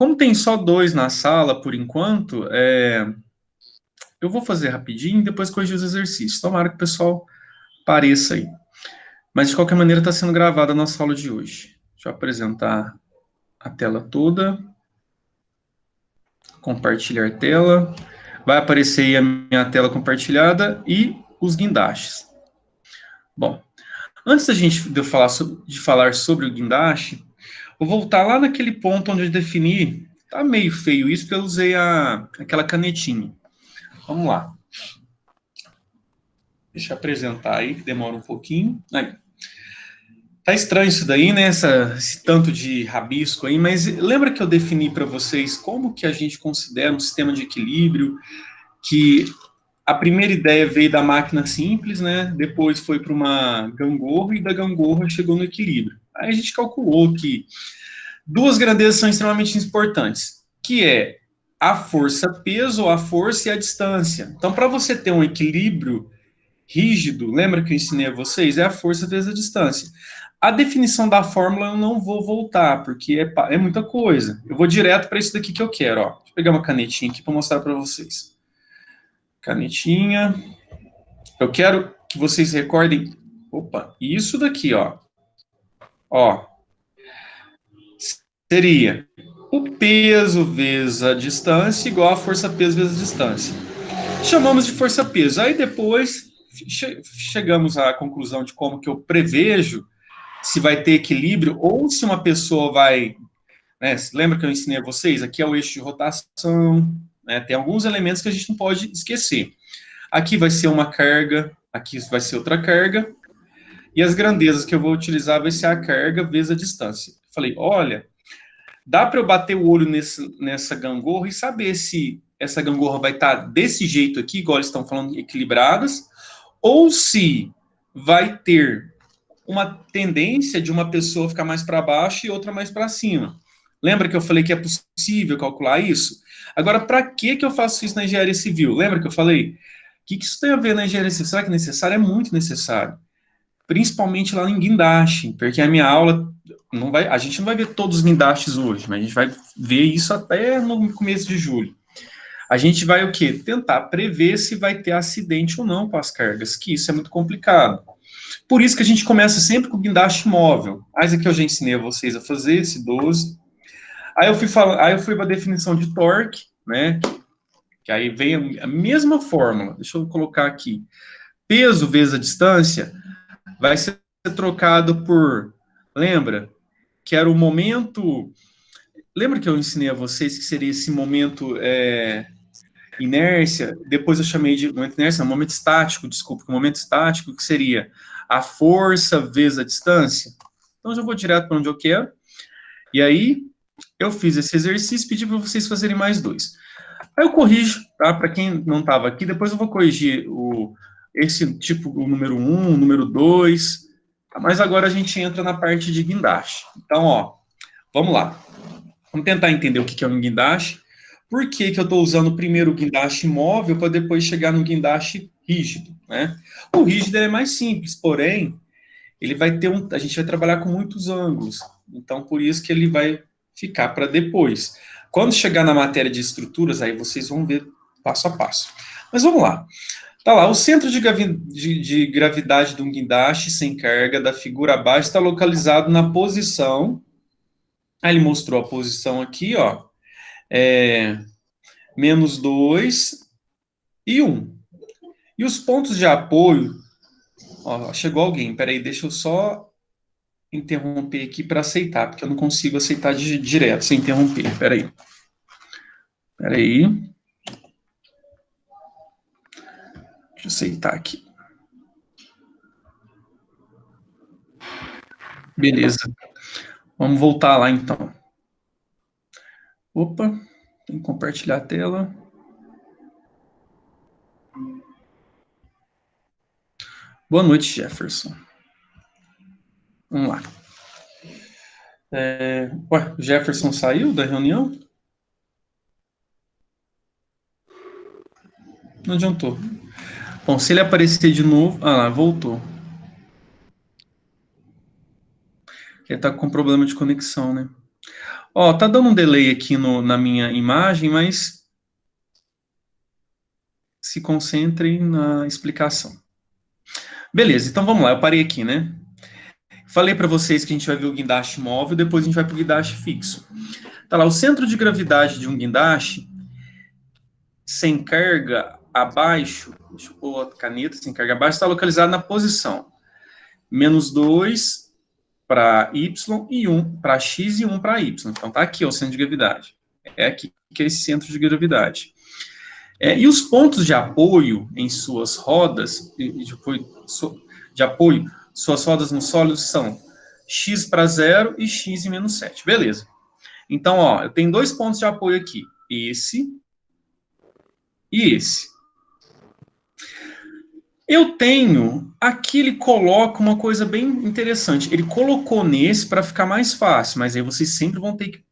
Como tem só dois na sala, por enquanto, eu vou fazer rapidinho e depois corrigir os exercícios. Tomara que o pessoal apareça aí. Mas, de qualquer maneira, está sendo gravada a nossa aula de hoje. Deixa eu apresentar a tela toda. Compartilhar tela. Vai aparecer aí a minha tela compartilhada e os guindastes. Bom, antes de falar sobre o guindaste, vou voltar lá naquele ponto onde eu defini. Tá meio feio isso, porque eu usei aquela canetinha. Vamos lá. Deixa eu apresentar aí, que demora um pouquinho. Aí. Tá estranho isso daí, né? Esse tanto de rabisco aí, mas lembra que eu defini para vocês como que a gente considera um sistema de equilíbrio, que a primeira ideia veio da máquina simples, né? Depois foi para uma gangorra e da gangorra chegou no equilíbrio. Aí a gente calculou que duas grandezas são extremamente importantes, que é a força-peso, a força e a distância. Então, para você ter um equilíbrio rígido, lembra que eu ensinei a vocês? É a força vezes a distância. A definição da fórmula eu não vou voltar, porque é muita coisa. Eu vou direto para isso daqui que eu quero. Ó. Deixa eu pegar uma canetinha aqui para mostrar para vocês. Canetinha. Eu quero que vocês recordem. Opa, isso daqui, ó. Ó. Seria o peso vezes a distância igual a força-peso vezes a distância. Chamamos de força-peso. Aí depois chegamos à conclusão de como que eu prevejo se vai ter equilíbrio ou se uma pessoa vai... Né, lembra que eu ensinei a vocês? Aqui é o eixo de rotação, né, tem alguns elementos que a gente não pode esquecer. Aqui vai ser uma carga, aqui vai ser outra carga, e as grandezas que eu vou utilizar vai ser a carga vezes a distância. Falei, olha, dá para eu bater o olho nessa gangorra e saber se essa gangorra vai estar desse jeito aqui, igual eles estão falando, equilibradas, ou se vai ter uma tendência de uma pessoa ficar mais para baixo e outra mais para cima. Lembra que eu falei que é possível calcular isso? Agora, para que eu faço isso na engenharia civil? Lembra que eu falei? O que isso tem a ver na engenharia civil? Será que é necessário? É muito necessário. Principalmente lá em guindaste, porque a minha aula não vai, a gente não vai ver todos os guindastes hoje, mas a gente vai ver isso até no começo de julho. A gente vai o quê? Tentar prever se vai ter acidente ou não com as cargas, que isso é muito complicado. Por isso que a gente começa sempre com o guindaste móvel. Mas aqui eu já ensinei a vocês a fazer esse 12. Aí eu fui para a definição de torque, né? Que aí vem a mesma fórmula. Deixa eu colocar aqui. Peso vezes a distância vai ser trocado por, lembra? Que era o momento... Lembra que eu ensinei a vocês que seria esse momento inércia? Depois eu chamei de momento inércia, não, momento estático, desculpa. O momento estático que seria a força vezes a distância. Então, eu já vou direto para onde eu quero. E aí, eu fiz esse exercício e pedi para vocês fazerem mais dois. Aí eu corrijo, tá? Para quem não estava aqui, depois eu vou corrigir esse tipo, o número 1, o número 2. Mas agora a gente entra na parte de guindaste. Então, ó, vamos lá. Vamos tentar entender o que é um guindaste. Por que eu estou usando primeiro o guindaste móvel para depois chegar no guindaste rígido, né? O rígido é mais simples, porém, ele vai ter a gente vai trabalhar com muitos ângulos. Então, por isso que ele vai ficar para depois. Quando chegar na matéria de estruturas, aí vocês vão ver passo a passo. Mas vamos lá. Tá lá, o centro de gravidade de um guindaste sem carga da figura abaixo está localizado na posição. Aí ele mostrou a posição aqui, ó. -2 e 1. E os pontos de apoio. Ó, chegou alguém, peraí, deixa eu só interromper aqui para aceitar, porque eu não consigo aceitar direto sem interromper. Peraí. Deixa eu aceitar aqui. Beleza. Vamos voltar lá, então. Opa, tem que compartilhar a tela. Boa noite, Jefferson. Vamos lá. Ué, o Jefferson saiu da reunião? Não adiantou. Bom, se ele aparecer de novo... Ah lá, voltou. Ele tá com problema de conexão, né? Ó, tá dando um delay aqui na minha imagem, mas se concentrem na explicação. Beleza, então vamos lá, eu parei aqui, né? Falei para vocês que a gente vai ver o guindaste móvel, depois a gente vai para o guindaste fixo. Tá lá, o centro de gravidade de um guindaste sem carga abaixo, deixa eu pôr a caneta, sem carga abaixo, está localizado na posição -2 para Y e 1 para X e 1 para Y. Então tá aqui ó, o centro de gravidade. É aqui que é esse centro de gravidade. E os pontos de apoio em suas rodas, de apoio, suas rodas no sólido são x para 0 e x e menos 7. Beleza. Então, ó, eu tenho dois pontos de apoio aqui. Esse e esse. Eu tenho, aqui ele coloca uma coisa bem interessante. Ele colocou nesse para ficar mais fácil, mas aí vocês sempre vão ter que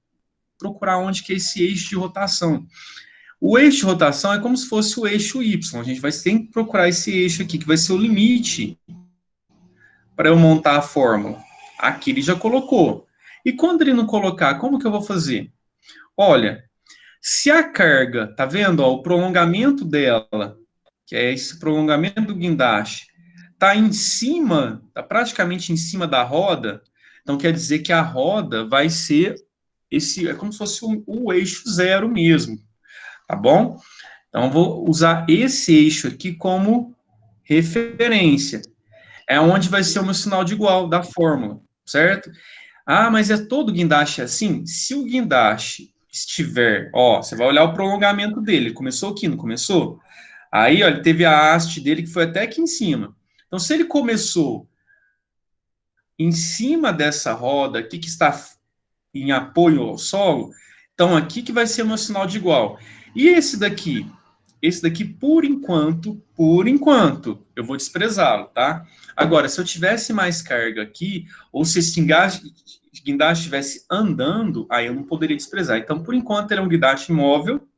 procurar onde que é esse eixo de rotação. O eixo de rotação é como se fosse o eixo Y. A gente vai ter que procurar esse eixo aqui, que vai ser o limite para eu montar a fórmula. Aqui ele já colocou. E quando ele não colocar, como que eu vou fazer? Olha, se a carga, tá vendo? Ó, o prolongamento dela, que é esse prolongamento do guindaste, tá em cima, tá praticamente em cima da roda, então quer dizer que a roda vai ser esse, é como se fosse o eixo zero mesmo, tá bom? Então eu vou usar esse eixo aqui como referência. É onde vai ser o meu sinal de igual da fórmula, certo? Ah, mas é todo guindaste assim? Se o guindaste estiver, ó, você vai olhar o prolongamento dele. Começou aqui, não começou? Aí, ó, ele teve a haste dele que foi até aqui em cima. Então, se ele começou em cima dessa roda aqui que está em apoio ao solo, então aqui que vai ser o meu sinal de igual. E esse daqui? Esse daqui, por enquanto, eu vou desprezá-lo, tá? Agora, se eu tivesse mais carga aqui, ou se esse guindaste estivesse andando, aí eu não poderia desprezar. Então, por enquanto, ele é um guindaste imóvel,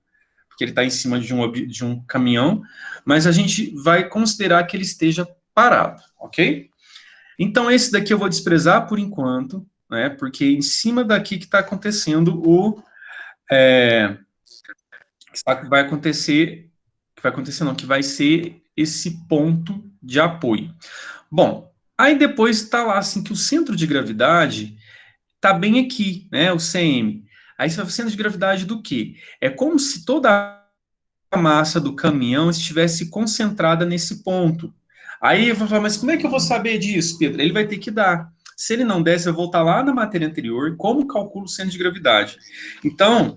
porque ele está em cima de um caminhão, mas a gente vai considerar que ele esteja parado, ok? Então, esse daqui eu vou desprezar por enquanto, né? Porque em cima daqui que está acontecendo que vai acontecer, que vai ser esse ponto de apoio. Bom, aí depois está lá assim que o centro de gravidade está bem aqui, né? O CM. Aí você vai o centro de gravidade do quê? É como se toda a massa do caminhão estivesse concentrada nesse ponto. Aí eu vou falar, mas como é que eu vou saber disso, Pedro? Ele vai ter que dar. Se ele não der, você vai voltar lá na matéria anterior, como calcula o centro de gravidade. Então,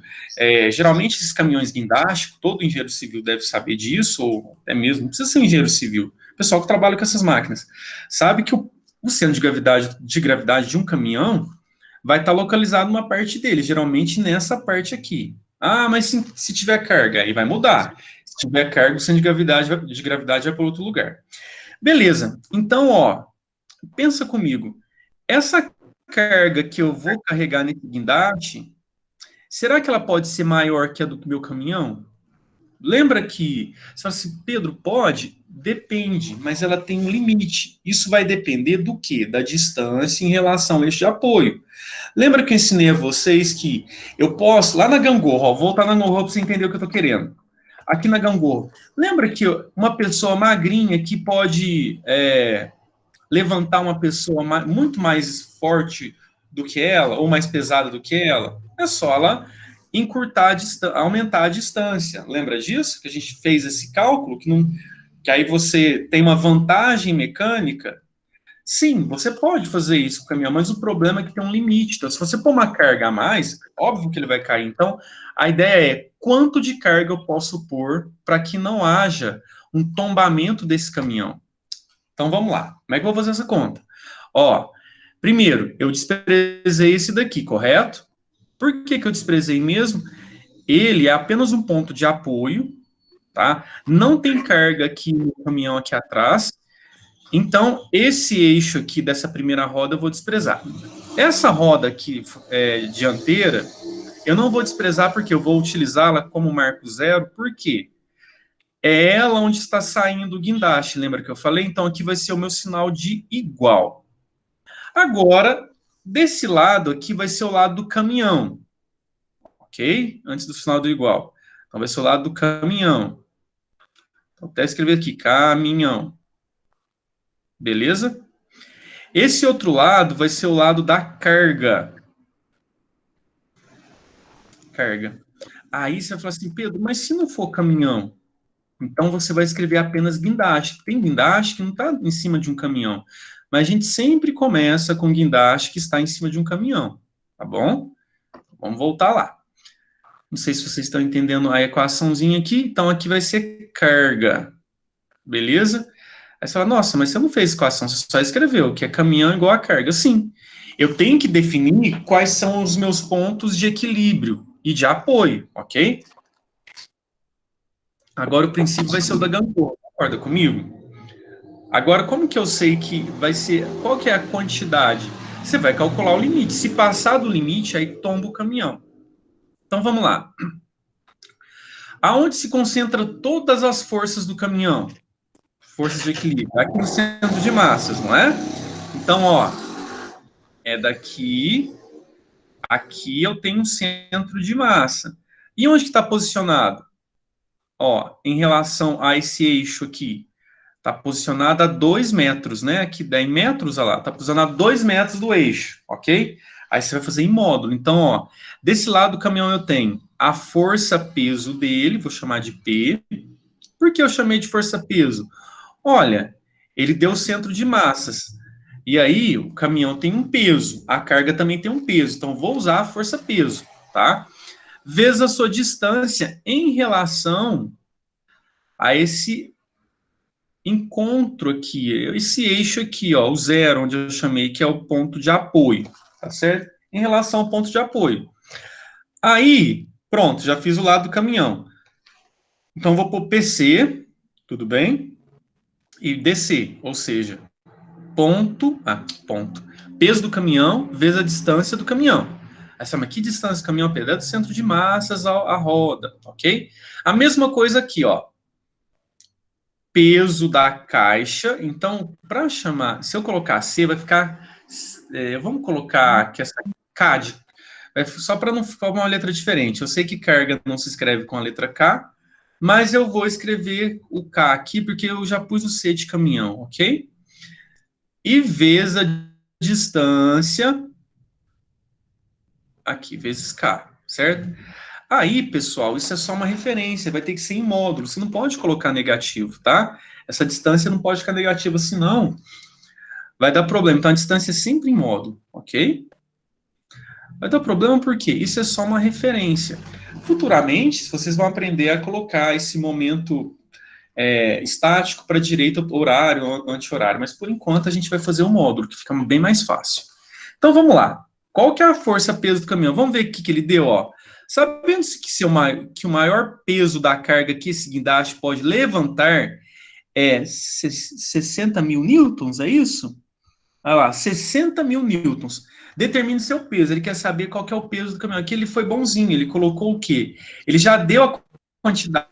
geralmente esses caminhões guindásticos, todo engenheiro civil deve saber disso, ou até mesmo, não precisa ser engenheiro civil, o pessoal que trabalha com essas máquinas, sabe que o centro de gravidade de um caminhão vai estar localizado numa parte dele, geralmente nessa parte aqui. Ah, mas se tiver carga, aí vai mudar. Se tiver carga, o centro de gravidade vai para outro lugar. Beleza. Então, ó, pensa comigo. Essa carga que eu vou carregar nesse guindaste, será que ela pode ser maior que a do meu caminhão? Lembra que, você fala assim, Pedro, pode? Depende, mas ela tem um limite. Isso vai depender do quê? Da distância em relação ao eixo de apoio. Lembra que eu ensinei a vocês que eu posso, lá na gangorra, ó, vou voltar na gangorra para você entender o que eu estou querendo. Aqui na gangorra, lembra que uma pessoa magrinha que pode levantar uma pessoa muito mais forte do que ela, ou mais pesada do que ela, é só ela encurtar, aumentar a distância. Lembra disso? Que a gente fez esse cálculo, que aí você tem uma vantagem mecânica. Sim, você pode fazer isso com o caminhão, mas o problema é que tem um limite. Então, se você pôr uma carga a mais, óbvio que ele vai cair. Então, a ideia é quanto de carga eu posso pôr para que não haja um tombamento desse caminhão. Então, vamos lá. Como é que eu vou fazer essa conta? Ó, primeiro, eu desprezei esse daqui, correto? Por que eu desprezei mesmo? Ele é apenas um ponto de apoio, tá? Não tem carga aqui no caminhão aqui atrás. Então, esse eixo aqui dessa primeira roda eu vou desprezar. Essa roda aqui dianteira, eu não vou desprezar porque eu vou utilizá-la como marco zero, por quê? É ela onde está saindo o guindaste, lembra que eu falei? Então, aqui vai ser o meu sinal de igual. Agora, desse lado aqui vai ser o lado do caminhão. ok? Antes do sinal do igual. Então, vai ser o lado do caminhão. Então, até escrever aqui, caminhão. Beleza? Esse outro lado vai ser o lado da carga. Carga. Aí você vai falar assim, Pedro, mas se não for caminhão? Então você vai escrever apenas guindaste. Tem guindaste que não está em cima de um caminhão. Mas a gente sempre começa com guindaste que está em cima de um caminhão. Tá bom? Vamos voltar lá. Não sei se vocês estão entendendo a equaçãozinha aqui. Então aqui vai ser carga. Beleza? Aí você fala, nossa, mas você não fez equação, você só escreveu que é caminhão igual a carga. Sim. Eu tenho que definir quais são os meus pontos de equilíbrio e de apoio, ok? Agora o princípio vai ser o da gangorra. Concorda comigo? Agora, como que eu sei que vai ser, qual que é a quantidade? Você vai calcular o limite. Se passar do limite, aí tomba o caminhão. Então, vamos lá. Aonde se concentra todas as forças do caminhão? Forças de equilíbrio. Aqui no centro de massas, não é? Então, ó, é daqui, aqui eu tenho um centro de massa. E onde que está posicionado? Ó, em relação a esse eixo aqui, está posicionado a 2 metros, né? Aqui 10 metros, olha lá, está posicionado a 2 metros do eixo, ok? Aí você vai fazer em módulo. Então, ó, desse lado do caminhão eu tenho a força-peso dele, vou chamar de P. Por que eu chamei de força-peso? Olha, ele deu centro de massas. E aí, o caminhão tem um peso, a carga também tem um peso. Então, vou usar a força-peso, tá? Vezes a sua distância em relação a esse encontro aqui, esse eixo aqui, ó, o zero, onde eu chamei que é o ponto de apoio, tá certo? Em relação ao ponto de apoio. Aí, pronto, já fiz o lado do caminhão. Então, vou pôr PC, tudo bem? E DC, ou seja, ponto, peso do caminhão vezes a distância do caminhão. Aí você fala, que distância do caminhão é do centro de massas à roda, ok? A mesma coisa aqui, ó. Peso da caixa. Então, para chamar, se eu colocar C, vai ficar. Vamos colocar que essa CAD, só para não ficar uma letra diferente. Eu sei que carga não se escreve com a letra K, mas eu vou escrever o K aqui porque eu já pus o C de caminhão, ok? E vezes a distância aqui, vezes K, certo? Aí, pessoal, isso é só uma referência, vai ter que ser em módulo, você não pode colocar negativo, tá? Essa distância não pode ficar negativa, senão vai dar problema. Então, a distância é sempre em módulo, ok? Vai dar problema porque isso é só uma referência. Futuramente, vocês vão aprender a colocar esse momento estático para direita, horário, anti-horário, mas por enquanto a gente vai fazer o módulo, que fica bem mais fácil. Então, vamos lá. Qual que é a força-peso do caminhão? Vamos ver o que ele deu, ó. Sabendo que o maior peso da carga que esse guindaste pode levantar é 60 mil newtons, é isso? Olha lá, 60 mil newtons. Determine seu peso. Ele quer saber qual que é o peso do caminhão. Aqui ele foi bonzinho, ele colocou o quê? Ele já deu a quantidade,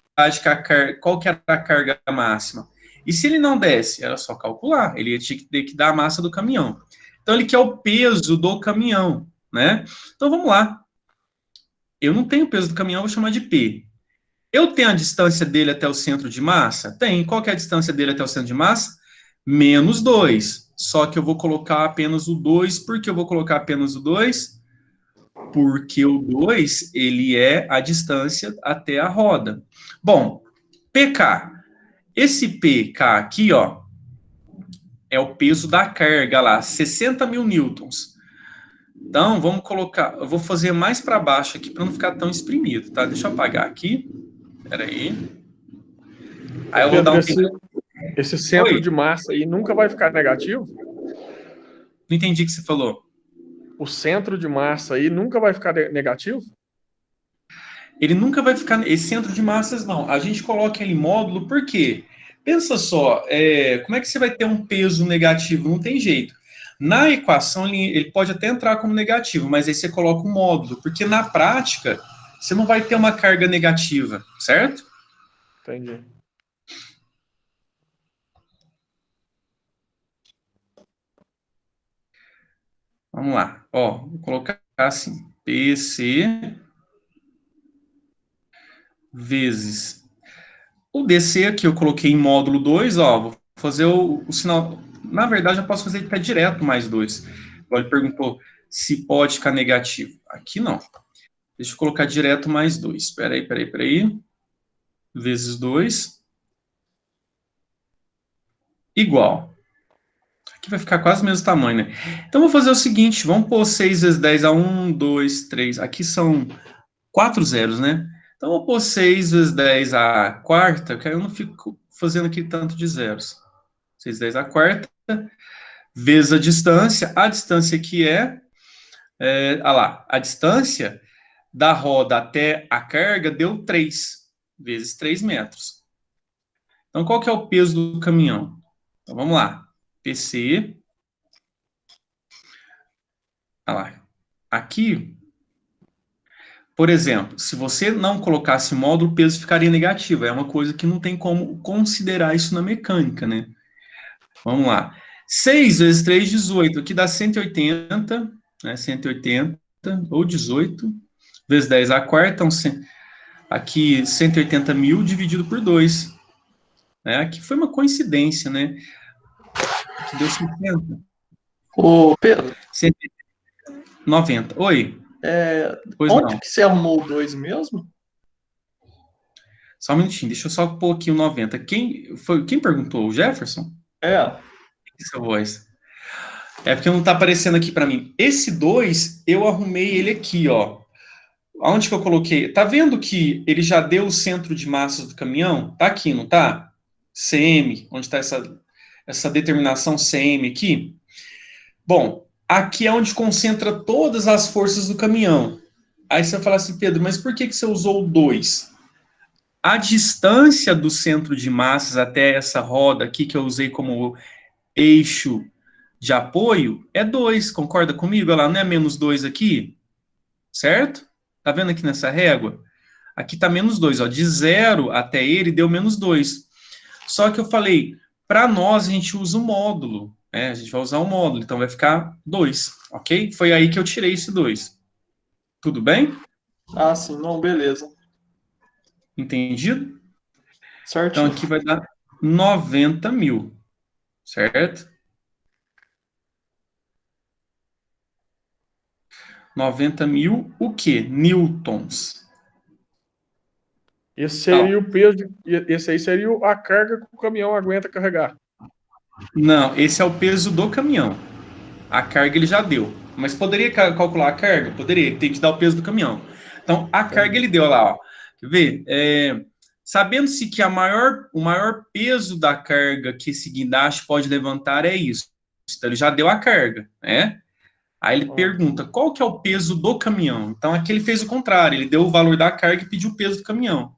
qual que era a carga máxima. E se ele não desse, era só calcular. Ele ia ter que dar a massa do caminhão. Então ele quer o peso do caminhão, né? Então vamos lá. Eu não tenho o peso do caminhão, vou chamar de P. Eu tenho a distância dele até o centro de massa? Tem. Qual que é a distância dele até o centro de massa? Menos 2. Só que eu vou colocar apenas o 2. Por que eu vou colocar apenas o 2? Porque o 2, ele é a distância até a roda. Bom, PK. Esse PK aqui, ó, é o peso da carga lá, 60 mil newtons. Então, vamos colocar, eu vou fazer mais para baixo aqui para não ficar tão exprimido, tá? Deixa eu apagar aqui. Espera aí. Aí Ô eu vou dar Pedro, um... esse centro Oi, de massa aí nunca vai ficar negativo? não entendi o que você falou. O centro de massa aí nunca vai ficar negativo? Ele nunca vai ficar esse centro de massas, não. A gente coloca ele em módulo, por quê? Pensa só, como é que você vai ter um peso negativo? Não tem jeito. Na equação, ele pode até entrar como negativo, mas aí você coloca um módulo, porque na prática, você não vai ter uma carga negativa, certo? Entendi. Vamos lá. Ó, vou colocar assim, PC vezes o DC aqui eu coloquei em módulo 2, ó, vou fazer o sinal. Na verdade, eu posso fazer ele ficar direto mais 2. Ele perguntou se pode ficar negativo. Aqui não. Deixa eu colocar direto mais 2. Espera aí. Vezes 2. Igual. Aqui vai ficar quase o mesmo tamanho, né? Então, vou fazer o seguinte. Vamos pôr 6 vezes 10 a 1, 2, 3. Aqui são 4 zeros, né? Então, vou pôr 6 vezes 10 a quarta, que aí eu não fico fazendo aqui tanto de zeros. 6 vezes 10 a quarta, vezes a distância. A distância aqui olha lá, a distância da roda até a carga deu 3, vezes 3 metros. Então, qual que é o peso do caminhão? Então, vamos lá. PC. Olha lá. Aqui, por exemplo, se você não colocasse módulo, o peso ficaria negativo. É uma coisa que não tem como considerar isso na mecânica, né? Vamos lá. 6 vezes 3, 18. Aqui dá 180, né? 180, ou 18, vezes 10 a quarta, então, aqui 180 mil dividido por 2. Né? Aqui foi uma coincidência, né? Aqui deu 50. Ô, Pedro, 190. Oi, pois onde não. que você arrumou o 2 mesmo? Só um minutinho, deixa eu só pôr aqui o 90. Quem perguntou? O Jefferson? É, Essa voz. É porque não tá aparecendo aqui para mim. Esse 2, eu arrumei ele aqui, ó. Aonde que eu coloquei? Tá vendo que ele já deu o centro de massas do caminhão? Tá aqui, não tá? CM, onde está essa determinação CM aqui? Bom, aqui é onde concentra todas as forças do caminhão. Aí você vai falar assim, Pedro, mas por que você usou o 2? A distância do centro de massas até essa roda aqui, que eu usei como eixo de apoio, é 2, concorda comigo? Ela não é menos 2 aqui? Certo? Tá vendo aqui nessa régua? Aqui tá menos 2, ó. De 0 até ele deu menos 2. Só que eu falei, para nós a gente usa o módulo, né? A gente vai usar o módulo, então vai ficar 2, ok? Foi aí que eu tirei esse 2. Tudo bem? ah, sim, não, beleza. Entendido? Então Certinho. aqui vai dar 90 mil, certo? 90 mil, o quê? Newtons. Esse Tá. seria o peso, esse aí seria a carga que o caminhão aguenta carregar. Não, esse é o peso do caminhão. A carga ele já deu. Mas poderia calcular a carga? Poderia, tem que dar o peso do caminhão. Então, a carga ele deu lá, ó. Quer ver? Sabendo-se que o maior peso da carga que esse guindaste pode levantar é isso. Então, ele já deu a carga, né? Aí ele pergunta, qual que é o peso do caminhão? Então, aqui ele fez o contrário. Ele deu o valor da carga e pediu o peso do caminhão.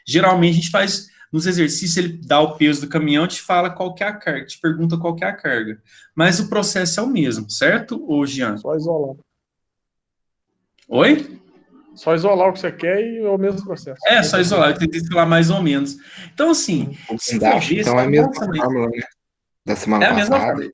Geralmente, a gente faz, nos exercícios, ele dá o peso do caminhão e te fala qual que é a carga, te pergunta qual que é a carga. Mas o processo é o mesmo, certo, ô Jean? Só isolar. Oi? Só isolar o que você quer e é o mesmo processo. É, Não só tem isolar, eu problema. tentei falar mais ou menos. Então, assim, O se for guindaste, ver, você então, é a fala, mesma nossa, mas fórmula, né? Da semana é a mesma passada. fórmula.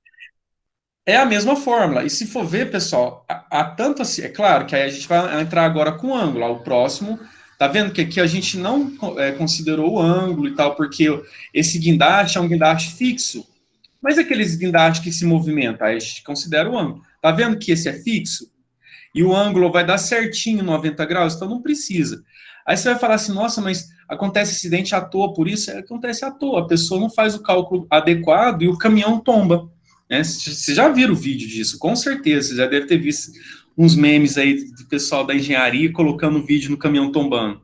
É a mesma fórmula. E se for ver, pessoal, há tanto assim. É claro que aí a gente vai entrar agora com o ângulo. O próximo, tá vendo que aqui a gente não considerou o ângulo e tal, porque esse guindaste é um guindaste fixo. Mas aqueles guindastes que se movimentam, aí a gente considera o ângulo. Tá vendo que esse é fixo? E o ângulo vai dar certinho 90 graus, então não precisa. Aí você vai falar assim, nossa, mas acontece acidente à toa por isso? Acontece à toa, a pessoa não faz o cálculo adequado e o caminhão tomba. Né? Vocês já viram o vídeo disso, com certeza, você já deve ter visto uns memes aí do pessoal da engenharia colocando o vídeo no caminhão tombando.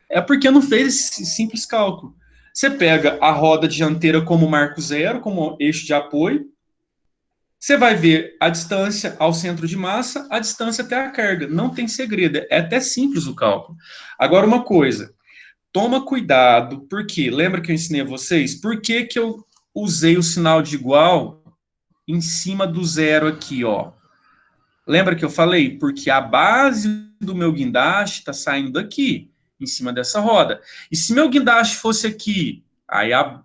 É porque não fez esse simples cálculo. Você pega a roda dianteira como marco zero, como eixo de apoio, você vai ver a distância ao centro de massa, a distância até a carga. Não tem segredo, é até simples o cálculo. Agora, uma coisa, toma cuidado, porque, lembra que eu ensinei a vocês? Por que que eu usei o sinal de igual em cima do zero aqui, ó? Lembra que eu falei? Porque a base do meu guindaste está saindo daqui, em cima dessa roda. E se meu guindaste fosse aqui, aí a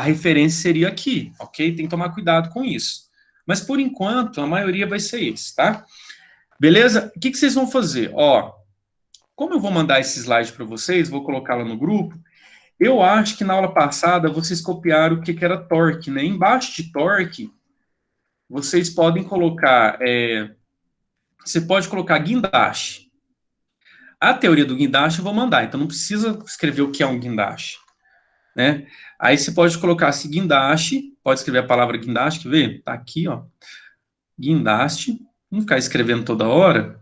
referência seria aqui, ok? Tem que tomar cuidado com isso. Mas, por enquanto, a maioria vai ser esse, tá? Beleza? O que vocês vão fazer? Ó, como eu vou mandar esse slide para vocês, vou colocá-la no grupo, eu acho que na aula passada vocês copiaram o que era torque, né? Embaixo de torque, vocês podem colocar, você pode colocar guindaste. A teoria do guindaste eu vou mandar, então não precisa escrever o que é um guindaste, né? Aí você pode colocar assim, guindaste, pode escrever a palavra guindaste, quer ver? Tá aqui, ó, guindaste, não ficar escrevendo toda hora.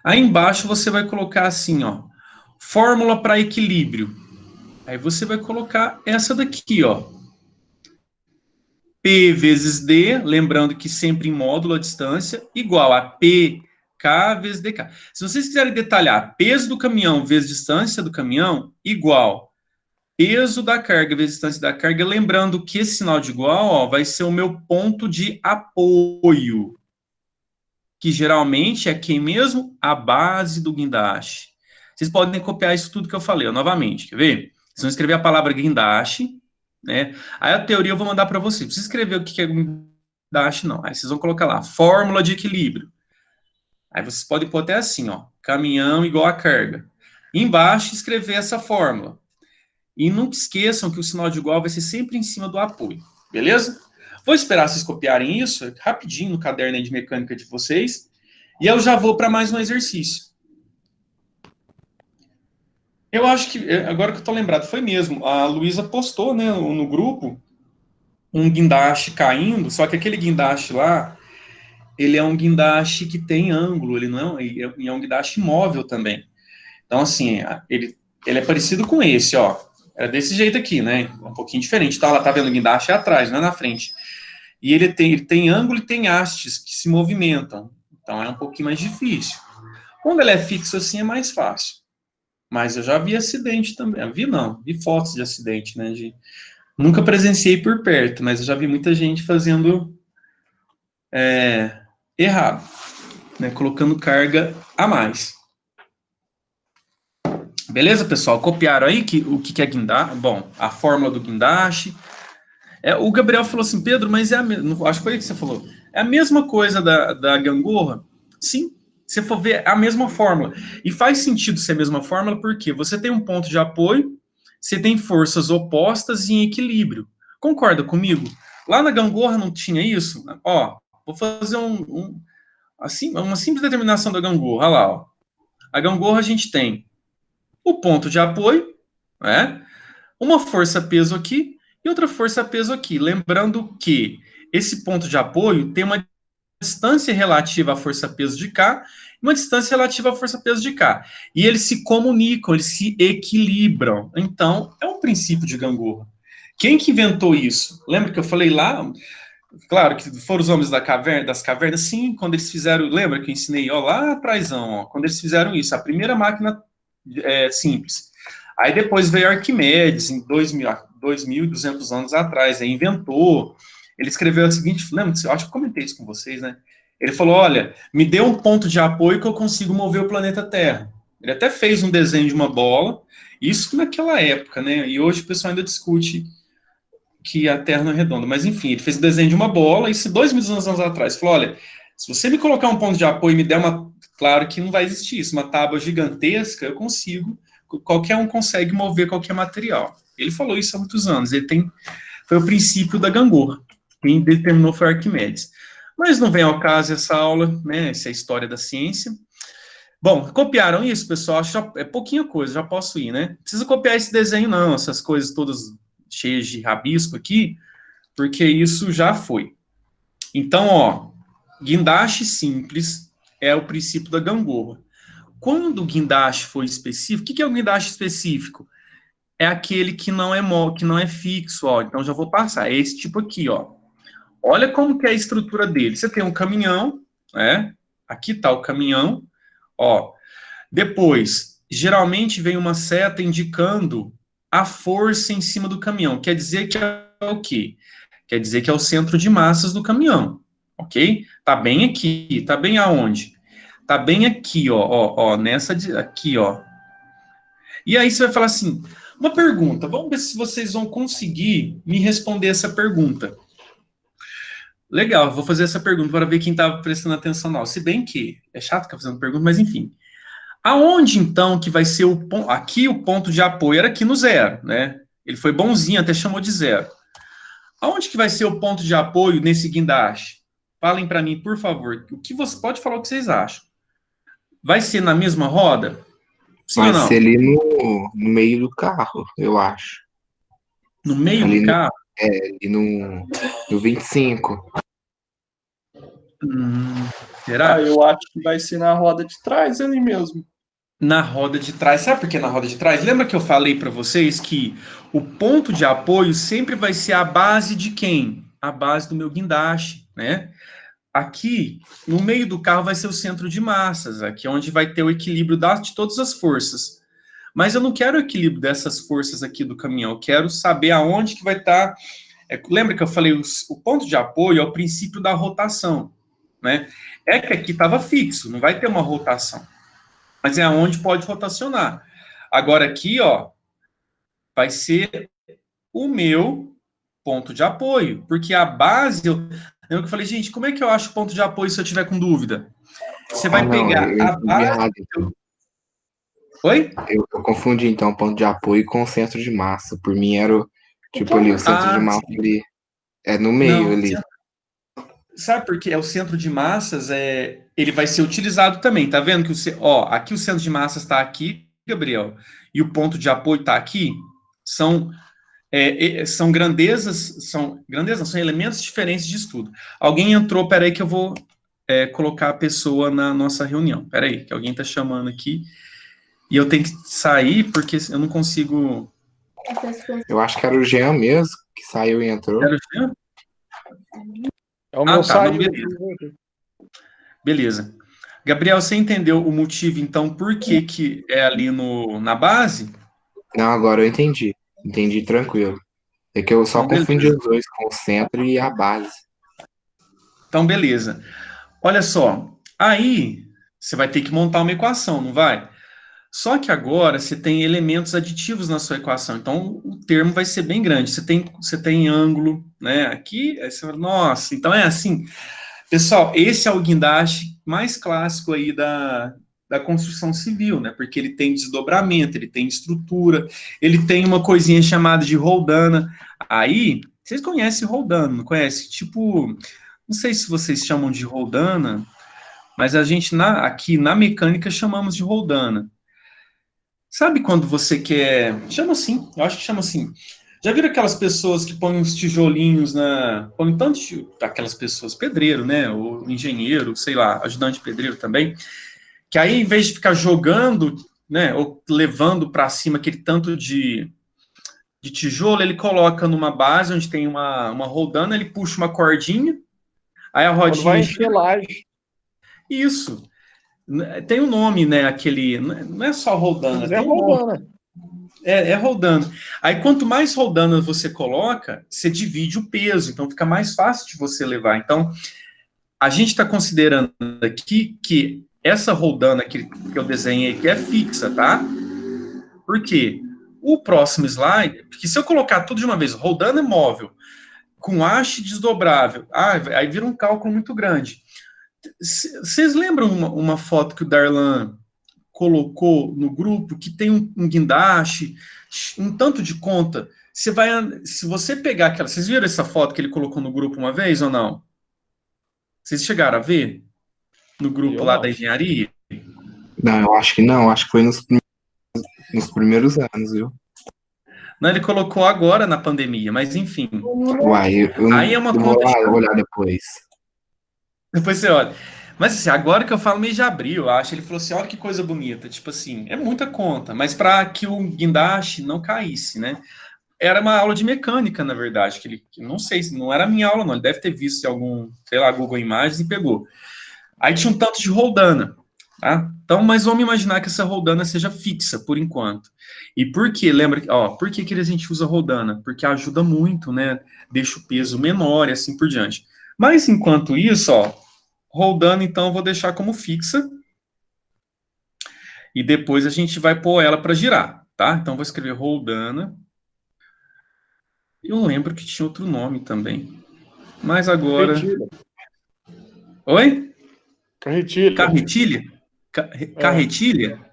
Aí embaixo você vai colocar assim, ó, fórmula para equilíbrio. Aí você vai colocar essa daqui, ó, P vezes D, lembrando que sempre em módulo a distância, igual a PK vezes DK. Se vocês quiserem detalhar, peso do caminhão vezes distância do caminhão, igual peso da carga vezes distância da carga, lembrando que esse sinal de igual, ó, vai ser o meu ponto de apoio, que geralmente é quem mesmo? A base do guindaste. Vocês podem copiar isso tudo que eu falei, ó, novamente, quer ver? Vocês vão escrever a palavra guindaste, né? Aí a teoria eu vou mandar para vocês. Não precisa escrever o que é guindaste, não. Aí vocês vão colocar lá, fórmula de equilíbrio. Aí vocês podem pôr até assim, ó, caminhão igual a carga. E embaixo escrever essa fórmula. E não esqueçam que o sinal de igual vai ser sempre em cima do apoio, beleza? Vou esperar vocês copiarem isso rapidinho no caderno de mecânica de vocês. E eu já vou para mais um exercício. Eu acho que, agora que eu estou lembrado, foi mesmo. A Luísa postou, né, no grupo um guindaste caindo, só que aquele guindaste lá, ele é um guindaste que tem ângulo, ele não é um guindaste móvel também. Então, assim, ele é parecido com esse, ó. É desse jeito aqui, né? Um pouquinho diferente. Tá, ela tá vendo o guindaste atrás, não é na frente. E ele tem ângulo e tem hastes que se movimentam. Então, é um pouquinho mais difícil. Quando ele é fixo assim, é mais fácil. Mas eu já vi acidente também. Vi fotos de acidente, né? Nunca presenciei por perto, mas eu já vi muita gente fazendo errado, né? Colocando carga a mais. Beleza, pessoal? Copiaram aí o que é guindaste? Bom, a fórmula do guindaste. O Gabriel falou assim, Pedro, mas acho que foi o que você falou. É a mesma coisa da gangorra? Sim, se for ver, é a mesma fórmula. E faz sentido ser a mesma fórmula porque você tem um ponto de apoio, você tem forças opostas e em equilíbrio. Concorda comigo? Lá na gangorra não tinha isso? Ó, vou fazer assim, uma simples determinação da gangorra. Olha lá, ó. A gangorra a gente tem o ponto de apoio, né? Uma força-peso aqui e outra força-peso aqui. Lembrando que esse ponto de apoio tem uma distância relativa à força-peso de cá e uma distância relativa à força-peso de cá. E eles se comunicam, eles se equilibram. Então, é um princípio de gangorra. Quem que inventou isso? Lembra que eu falei lá? Claro que foram os homens das cavernas, sim, quando eles fizeram, lembra que eu ensinei, ó, lá atrás, ó, quando eles fizeram isso, a primeira máquina simples. Aí depois veio Arquimedes, em 2.200 anos atrás, aí inventou, ele escreveu a seguinte, lembra, eu acho que eu comentei isso com vocês, né? Ele falou, olha, me dê um ponto de apoio que eu consigo mover o planeta Terra. Ele até fez um desenho de uma bola, isso naquela época, né? E hoje o pessoal ainda discute que a Terra não é redonda, mas enfim, ele fez o desenho de uma bola, e se 2.200 anos atrás, falou, olha, se você me colocar um ponto de apoio e me der claro que não vai existir isso, uma tábua gigantesca, eu consigo, qualquer um consegue mover qualquer material. Ele falou isso há muitos anos, foi o princípio da gangorra, quem determinou foi Arquimedes. Mas não vem ao caso essa aula, né, essa é a história da ciência. Bom, copiaram isso, pessoal, acho que é pouquinha coisa, já posso ir, né? Não precisa copiar esse desenho não, essas coisas todas cheias de rabisco aqui, porque isso já foi. Então, ó, guindaste simples é o princípio da gangorra. Quando o guindaste for específico, o que é o guindaste específico? É aquele que não é fixo, ó. Então já vou passar. É esse tipo aqui, ó. Olha como que é a estrutura dele. Você tem um caminhão, né? Aqui tá o caminhão, ó. Depois, geralmente vem uma seta indicando a força em cima do caminhão. Quer dizer que é o quê? Quer dizer que é o centro de massas do caminhão, ok? Tá bem aqui. Tá bem aonde? Tá bem aqui, ó, nessa aqui, ó. E aí você vai falar assim, uma pergunta, vamos ver se vocês vão conseguir me responder essa pergunta. Legal, vou fazer essa pergunta para ver quem tá prestando atenção não. Se bem que é chato ficar fazendo pergunta, mas enfim. Aonde, então, que vai ser o ponto? Aqui o ponto de apoio era aqui no zero, né? Ele foi bonzinho, até chamou de zero. Aonde que vai ser o ponto de apoio nesse guindaste? Falem para mim, por favor. O que você pode falar o que vocês acham? Vai ser na mesma roda? Sim ou Vai ser não? ali no meio do carro, eu acho. No meio Ali do carro? ali no 25. Será? Eu acho que vai ser na roda de trás ali mesmo. Na roda de trás. Sabe por que na roda de trás? Lembra que eu falei para vocês que o ponto de apoio sempre vai ser a base de quem? A base do meu guindaste, né? Aqui, no meio do carro, vai ser o centro de massas, aqui é onde vai ter o equilíbrio de todas as forças. Mas eu não quero o equilíbrio dessas forças aqui do caminhão, eu quero saber aonde que vai estar. Lembra que eu falei, o ponto de apoio é o princípio da rotação, né? É que aqui estava fixo, não vai ter uma rotação, mas é aonde pode rotacionar. Agora aqui, ó, vai ser o meu ponto de apoio, porque a base, eu falei, gente, como é que eu acho o ponto de apoio se eu tiver com dúvida? Você vai Não, pegar eu a entendi base. errado, então. Oi? Eu confundi, então, o ponto de apoio com o centro de massa. Por mim era, tipo, ali, o centro de massa, Sim. ali, é no meio, Não. ali. Sabe por quê? É o centro de massas, ele vai ser utilizado também. Tá vendo que aqui o centro de massas está aqui, Gabriel, e o ponto de apoio está aqui. São grandezas, são elementos diferentes de estudo. Alguém entrou, peraí que eu vou colocar a pessoa na nossa reunião. Peraí, que alguém está chamando aqui. E eu tenho que sair porque eu não consigo. Eu acho que era o Jean mesmo, que saiu e entrou. Quero ver? É o meu Tá, não, saiu. beleza. Gabriel, você entendeu o motivo, então, por que é ali na base? Não, agora eu entendi. Entendi tranquilo. É que eu só Então, confundi beleza. os dois, com o centro e a base. Então, beleza. Olha só, aí você vai ter que montar uma equação, não vai? Só que agora você tem elementos aditivos na sua equação, então o termo vai ser bem grande. Você tem ângulo, né? Aqui, aí você fala, nossa, então é assim. Pessoal, esse é o guindaste mais clássico aí da construção civil, né? Porque ele tem desdobramento, ele tem estrutura, ele tem uma coisinha chamada de roldana. Aí, vocês conhecem roldana, não conhecem? Tipo, não sei se vocês chamam de roldana, mas a gente aqui na mecânica chamamos de roldana. Sabe quando você quer. Chama assim, eu acho que chama assim. Já viram aquelas pessoas que põem uns tijolinhos põem aquelas pessoas, pedreiro, né? Ou engenheiro, sei lá, ajudante pedreiro também. Que aí, em vez de ficar jogando, né? Ou levando para cima aquele tanto de tijolo, ele coloca numa base onde tem uma roldana, ele puxa uma cordinha, aí a Quando vai rodinha. encher laje. Isso. Tem um nome, né? Aquele. Não é só roldana, É tem um nome. roldana. É rodando. Aí, quanto mais rodando você coloca, você divide o peso, então fica mais fácil de você levar. Então, a gente está considerando aqui que essa roldana que eu desenhei aqui é fixa, tá? Por quê? O próximo slide, porque se eu colocar tudo de uma vez, roldana é móvel, com haste desdobrável, aí vira um cálculo muito grande. Vocês lembram uma foto que o Darlan colocou no grupo, que tem um guindaste, um tanto de conta? Se você pegar aquela... Vocês viram essa foto que ele colocou no grupo uma vez ou não? Vocês chegaram a ver? No grupo Eu lá não. da engenharia? Não, eu acho que não. Acho que foi nos primeiros anos, viu? Não, ele colocou agora na pandemia, mas enfim. Uai, eu Aí é uma vou conta de... lá olhar depois. Depois você olha. Mas assim, agora que eu falo mês de abril, eu acho, ele falou assim, olha que coisa bonita. Tipo assim, é muita conta, mas para que o guindaste não caísse, né? Era uma aula de mecânica, na verdade, que não sei, não era minha aula, não. Ele deve ter visto em algum, sei lá, Google Imagens e pegou. Aí tinha um tanto de roldana, tá? Então, mas vamos imaginar que essa roldana seja fixa, por enquanto. E por quê? Lembra, por que a gente usa roldana? Porque ajuda muito, né? Deixa o peso menor e assim por diante. Mas, enquanto isso, roldana, então, eu vou deixar como fixa. E depois a gente vai pôr ela para girar, tá? Então, vou escrever roldana. Eu lembro que tinha outro nome também. Mas agora... Carretilha. Oi? Carretilha. Carretilha? Carretilha?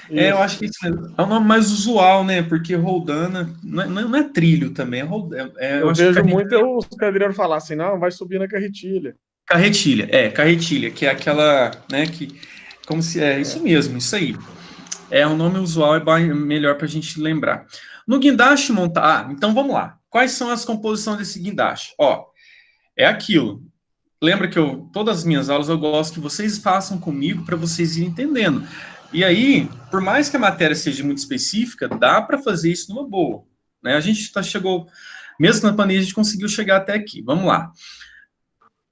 Eu Isso. acho que isso mesmo. É o nome mais usual, né? Porque roldana não é trilho também, eu Eu acho que vejo muito os pedreiros falar assim, não, vai subir na carretilha. carretilha, que é aquela, né, que, como se, isso É. mesmo, isso aí. É, o nome usual melhor para a gente lembrar. No guindaste montar, então vamos lá. Quais são as composições desse guindaste? Ó, é aquilo. Lembra que todas as minhas aulas eu gosto que vocês façam comigo para vocês irem entendendo. E aí, por mais que a matéria seja muito específica, dá para fazer isso numa boa. Né? A gente chegou, mesmo na pandemia, a gente conseguiu chegar até aqui. Vamos lá.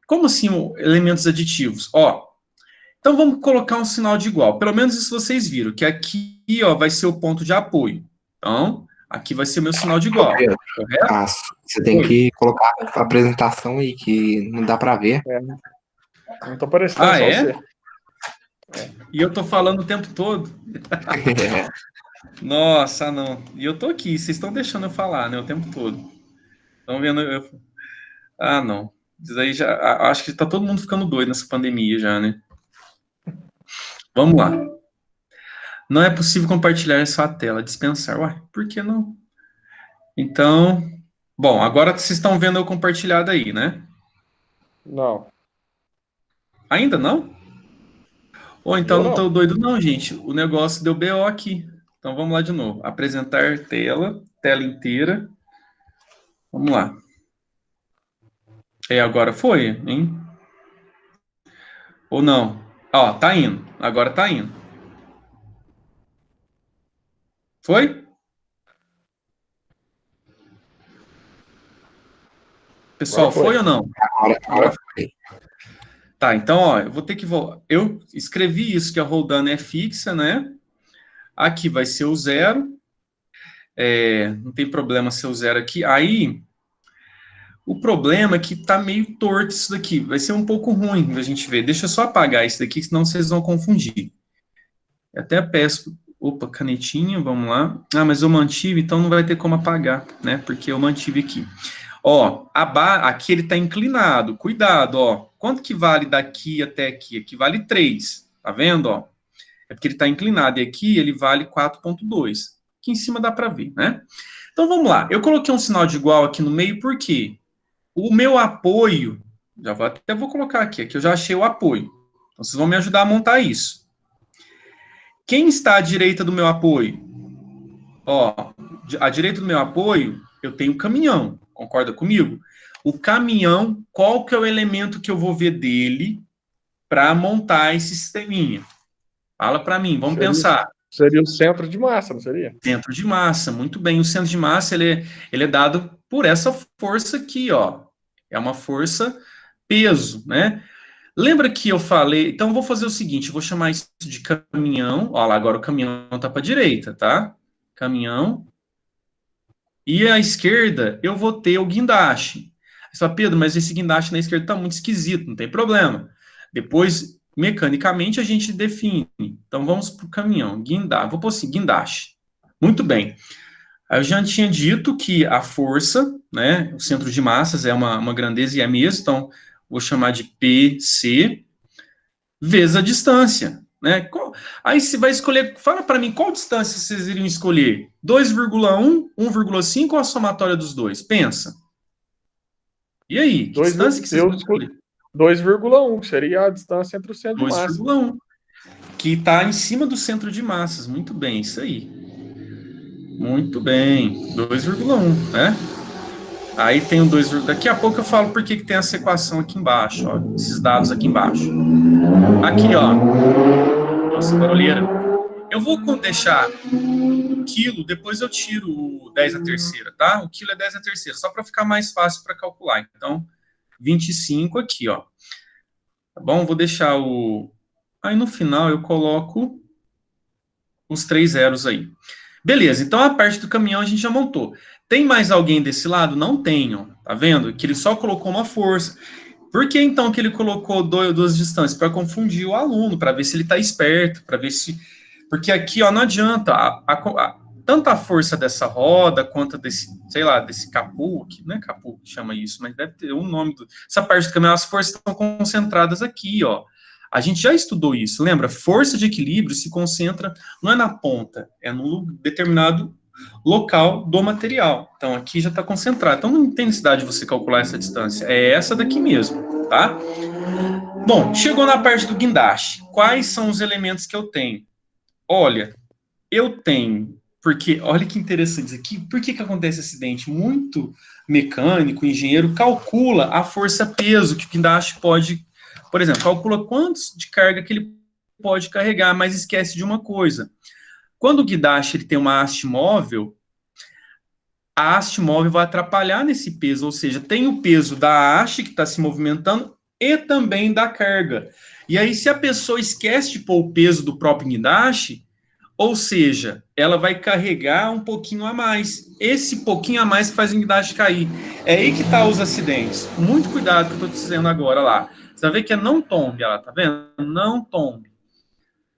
Como assim elementos aditivos? Ó, então vamos colocar um sinal de igual. Pelo menos isso vocês viram, que aqui ó, vai ser o ponto de apoio. Então, aqui vai ser meu sinal de Ô, igual. Pedro, Correto? você tem Oi. que colocar a apresentação aí, que não dá pra ver. É. Não tô parecendo Ah, só é? você. E eu tô falando o tempo todo. Nossa, não. E eu tô aqui, vocês estão deixando eu falar, né, o tempo todo. Estão vendo Ah, não. Isso aí já acho que tá todo mundo ficando doido nessa pandemia já, né? Vamos lá. Não é possível compartilhar sua tela, dispensar. Ué, por que não? Então, bom, agora vocês estão vendo eu compartilhado aí, né? Não, Ainda não? Ou então eu não tô não. doido não, gente. O negócio deu BO aqui. Então vamos lá de novo. Apresentar tela, tela inteira. Vamos lá. Agora foi, hein? Ou não? Ó, tá indo. Agora tá indo. Foi? Agora Pessoal, foi foi. ou não? Agora Agora foi. tá. Então, ó, eu vou ter que voltar. Eu escrevi isso, que a roldana é fixa, né? Aqui vai ser o zero. Não tem problema ser o zero aqui. Aí, o problema é que tá meio torto isso daqui. Vai ser um pouco ruim da gente ver. Deixa eu só apagar isso daqui, senão vocês vão confundir. Eu até peço. Opa, canetinha, vamos lá. Ah, mas eu mantive, então não vai ter como apagar, né? Porque eu mantive aqui. Ó, aqui ele está inclinado. Cuidado, ó. Quanto que vale daqui até aqui? Aqui vale 3. Tá vendo, ó? É porque ele está inclinado. E aqui ele vale 4,2. Aqui em cima dá para ver, né? Então vamos lá. Eu coloquei um sinal de igual aqui no meio, por quê? O meu apoio, até vou colocar aqui eu já achei o apoio. Então vocês vão me ajudar a montar isso. Quem está à direita do meu apoio? Ó, à direita do meu apoio, eu tenho o caminhão. Concorda comigo? O caminhão, qual que é o elemento que eu vou ver dele para montar esse sisteminha? Fala para mim, vamos pensar. Seria o centro de massa, não seria? Centro de massa, muito bem. O centro de massa ele é dado por essa força aqui, ó. É uma força peso, né? Lembra que eu falei? Então eu vou fazer o seguinte, eu vou chamar isso de caminhão. Ó lá, agora o caminhão tá para a direita, tá? Caminhão. E à esquerda eu vou ter o guindaste. Você fala, Pedro, mas esse guindaste na esquerda está muito esquisito, não tem problema. Depois, mecanicamente, a gente define. Então vamos para o caminhão, guindaste. Vou pôr assim, guindaste. Muito bem. Eu já tinha dito que a força, né, o centro de massas é uma grandeza e é mesmo, então vou chamar de PC vezes a distância. Né? Aí você vai escolher, fala para mim qual distância vocês iriam escolher: 2,1, 1,5 ou a somatória dos dois? Pensa. E aí, que distância que vocês vão escolher? 2,1, que seria a distância entre o centro de massa. 2,1, que está em cima do centro de massas. Muito bem, isso aí. Muito bem, 2,1, né? Aí tem o 2, daqui a pouco eu falo por que tem essa equação aqui embaixo, ó, esses dados aqui embaixo. Aqui, ó. Nossa, barulheira. Eu vou deixar o quilo, depois eu tiro o 10 a terceira, tá? O quilo é 10 a terceira, só para ficar mais fácil para calcular. Então, 25 aqui, ó. Tá bom? Vou deixar o... Aí no final eu coloco os 3 zeros aí. Beleza, então a parte do caminhão a gente já montou. Tem mais alguém desse lado? Não tenho. Tá vendo? Que ele só colocou uma força. Por que então que ele colocou duas distâncias? Para confundir o aluno, para ver se ele está esperto, para ver se... Porque aqui, ó, não adianta. Tanto a força dessa roda, quanto desse, sei lá, desse capô, que não é capô que chama isso, mas deve ter um nome. Essa parte do caminhão, as forças estão concentradas aqui, ó. A gente já estudou isso, lembra? Força de equilíbrio se concentra, não é na ponta, é num determinado local do material. Então, aqui já está concentrado. Então, não tem necessidade de você calcular essa distância. É essa daqui mesmo, tá? Bom, chegou na parte do guindaste. Quais são os elementos que eu tenho? Olha, eu tenho... Porque, olha que interessante isso aqui. Por que acontece acidente? Muito mecânico, engenheiro, calcula a força-peso que o guindaste pode... Por exemplo, calcula quantos de carga que ele pode carregar, mas esquece de uma coisa. Quando o guindaste ele tem uma haste móvel, a haste móvel vai atrapalhar nesse peso, ou seja, tem o peso da haste que está se movimentando e também da carga. E aí, se a pessoa esquece de pôr o peso do próprio guindaste, ou seja, ela vai carregar um pouquinho a mais. Esse pouquinho a mais faz o guindaste cair. É aí que está os acidentes. Muito cuidado que eu estou dizendo agora lá. Você vai ver que é não tombe, ela tá vendo? Não tombe.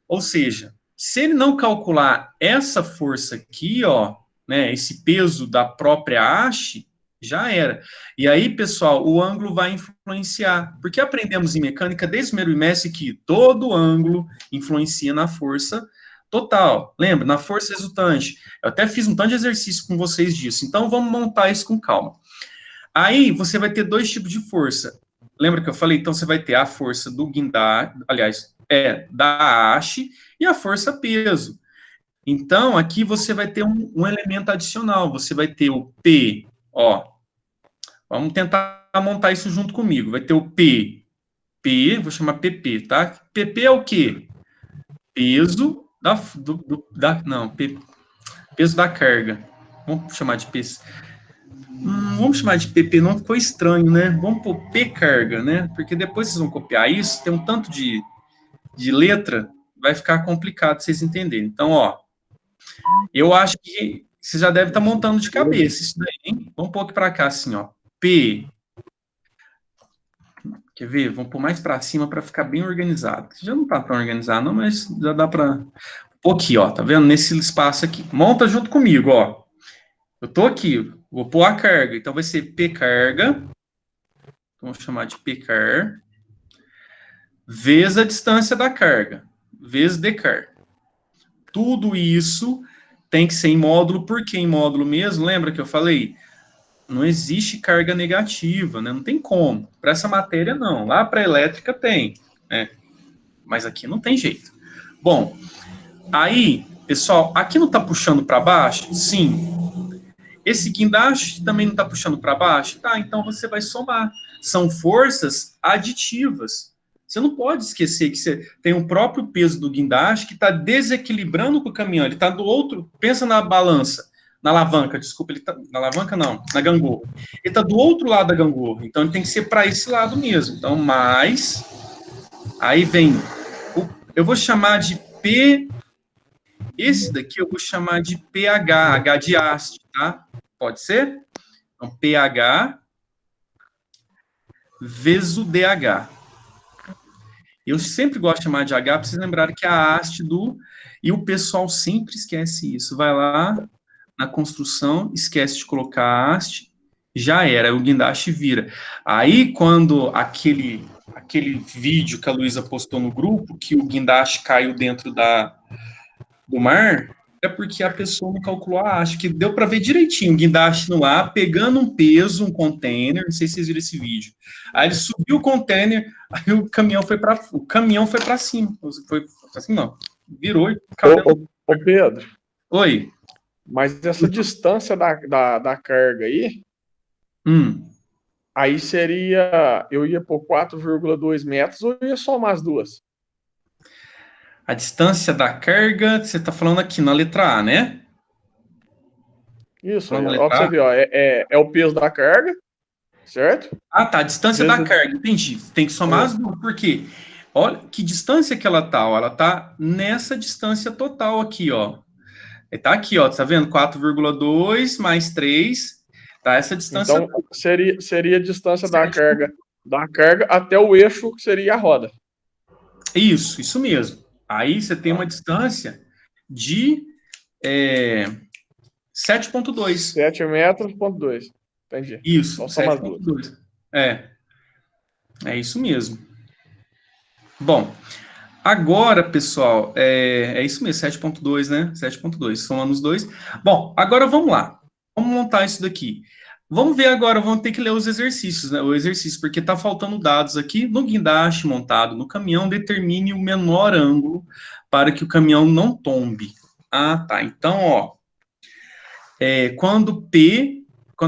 Ou seja, se ele não calcular essa força aqui, ó, né, esse peso da própria haste, já era. E aí, pessoal, o ângulo vai influenciar. Porque aprendemos em mecânica desde o primeiro bimestre que todo ângulo influencia na força total. Lembra? Na força resultante. Eu até fiz um tanto de exercício com vocês disso. Então, vamos montar isso com calma. Aí, você vai ter dois tipos de força. Lembra que eu falei? Então, você vai ter a força do guindaste, aliás, da haste e a força peso. Então, aqui você vai ter um elemento adicional. Você vai ter o P, ó. Vamos tentar montar isso junto comigo. Vai ter o P, vou chamar PP, tá? PP é o quê? Peso peso da carga. Vamos chamar de peso. Vamos chamar de PP, não ficou estranho, né? Vamos pôr P carga, né? Porque depois vocês vão copiar isso, tem um tanto de letra, vai ficar complicado vocês entenderem. Então, ó, eu acho que você já deve estar montando de cabeça isso daí, hein? Vamos pôr aqui para cá, assim, ó. P. Quer ver? Vamos pôr mais para cima para ficar bem organizado. Já não está tão organizado, não, mas já dá para... Pôr aqui, ó, tá vendo? Nesse espaço aqui. Monta junto comigo, ó. Eu tô aqui, vou pôr a carga. Então, vai ser P carga. Vamos chamar de P car. Vezes a distância da carga. Vezes D car. Tudo isso tem que ser em módulo. Por que em módulo mesmo? Lembra que eu falei? Não existe carga negativa, né? Não tem como. Para essa matéria, não. Lá para elétrica tem, né? Mas aqui não tem jeito. Bom, aí, pessoal, aqui não está puxando para baixo? Sim. Esse guindaste também não está puxando para baixo? Tá, então você vai somar. São forças aditivas. Você não pode esquecer que você tem o próprio peso do guindaste que está desequilibrando com o caminhão. Ele está do outro... Pensa na balança. Na alavanca, desculpa, ele tá, na alavanca não, na gangorra. Ele está do outro lado da gangorra, então ele tem que ser para esse lado mesmo. Então, mais, aí vem, eu vou chamar de P, esse daqui eu vou chamar de PH, H de haste, tá? Pode ser? Então, PH vezes o DH. Eu sempre gosto de chamar de H, para vocês lembrarem que é a haste do... E o pessoal sempre esquece isso. Vai lá... Na construção, esquece de colocar a haste, já era, o guindaste vira. Aí, quando aquele vídeo que a Luísa postou no grupo, que o guindaste caiu dentro do mar, é porque a pessoa não calculou a haste, que deu para ver direitinho, o guindaste no ar, pegando um peso, um container, não sei se vocês viram esse vídeo. Aí ele subiu o container, aí o caminhão foi para cima. Foi assim, não, virou e caiu. Ô Pedro. Oi. Mas essa distância da carga aí, aí seria, eu ia por 4,2 metros ou ia somar as duas? A distância da carga, você está falando aqui na letra A, né? Isso, aí, ó, pra você ver, ó, é o peso da carga, certo? Ah, tá, a distância da carga, entendi. Tem que somar as duas, por quê? Olha que distância que ela tá, ó. Ela tá nessa distância total aqui, ó. Tá aqui, ó, tá vendo? 4,2 mais 3, tá essa distância. Então, seria a distância da carga até o eixo, que seria a roda. Isso mesmo. Aí você tem uma distância de 7,2. 7 metros, ponto 2. Entendi. Isso, então, 7,2. É isso mesmo. Bom, agora, pessoal, é isso mesmo, 7.2, né? 7.2, somando os dois. Bom, agora vamos lá. Vamos montar isso daqui. Vamos ver agora, vamos ter que ler os exercícios, né? O exercício, porque está faltando dados aqui. No guindaste montado no caminhão, determine o menor ângulo para que o caminhão não tombe. Ah, tá. Então, ó, quando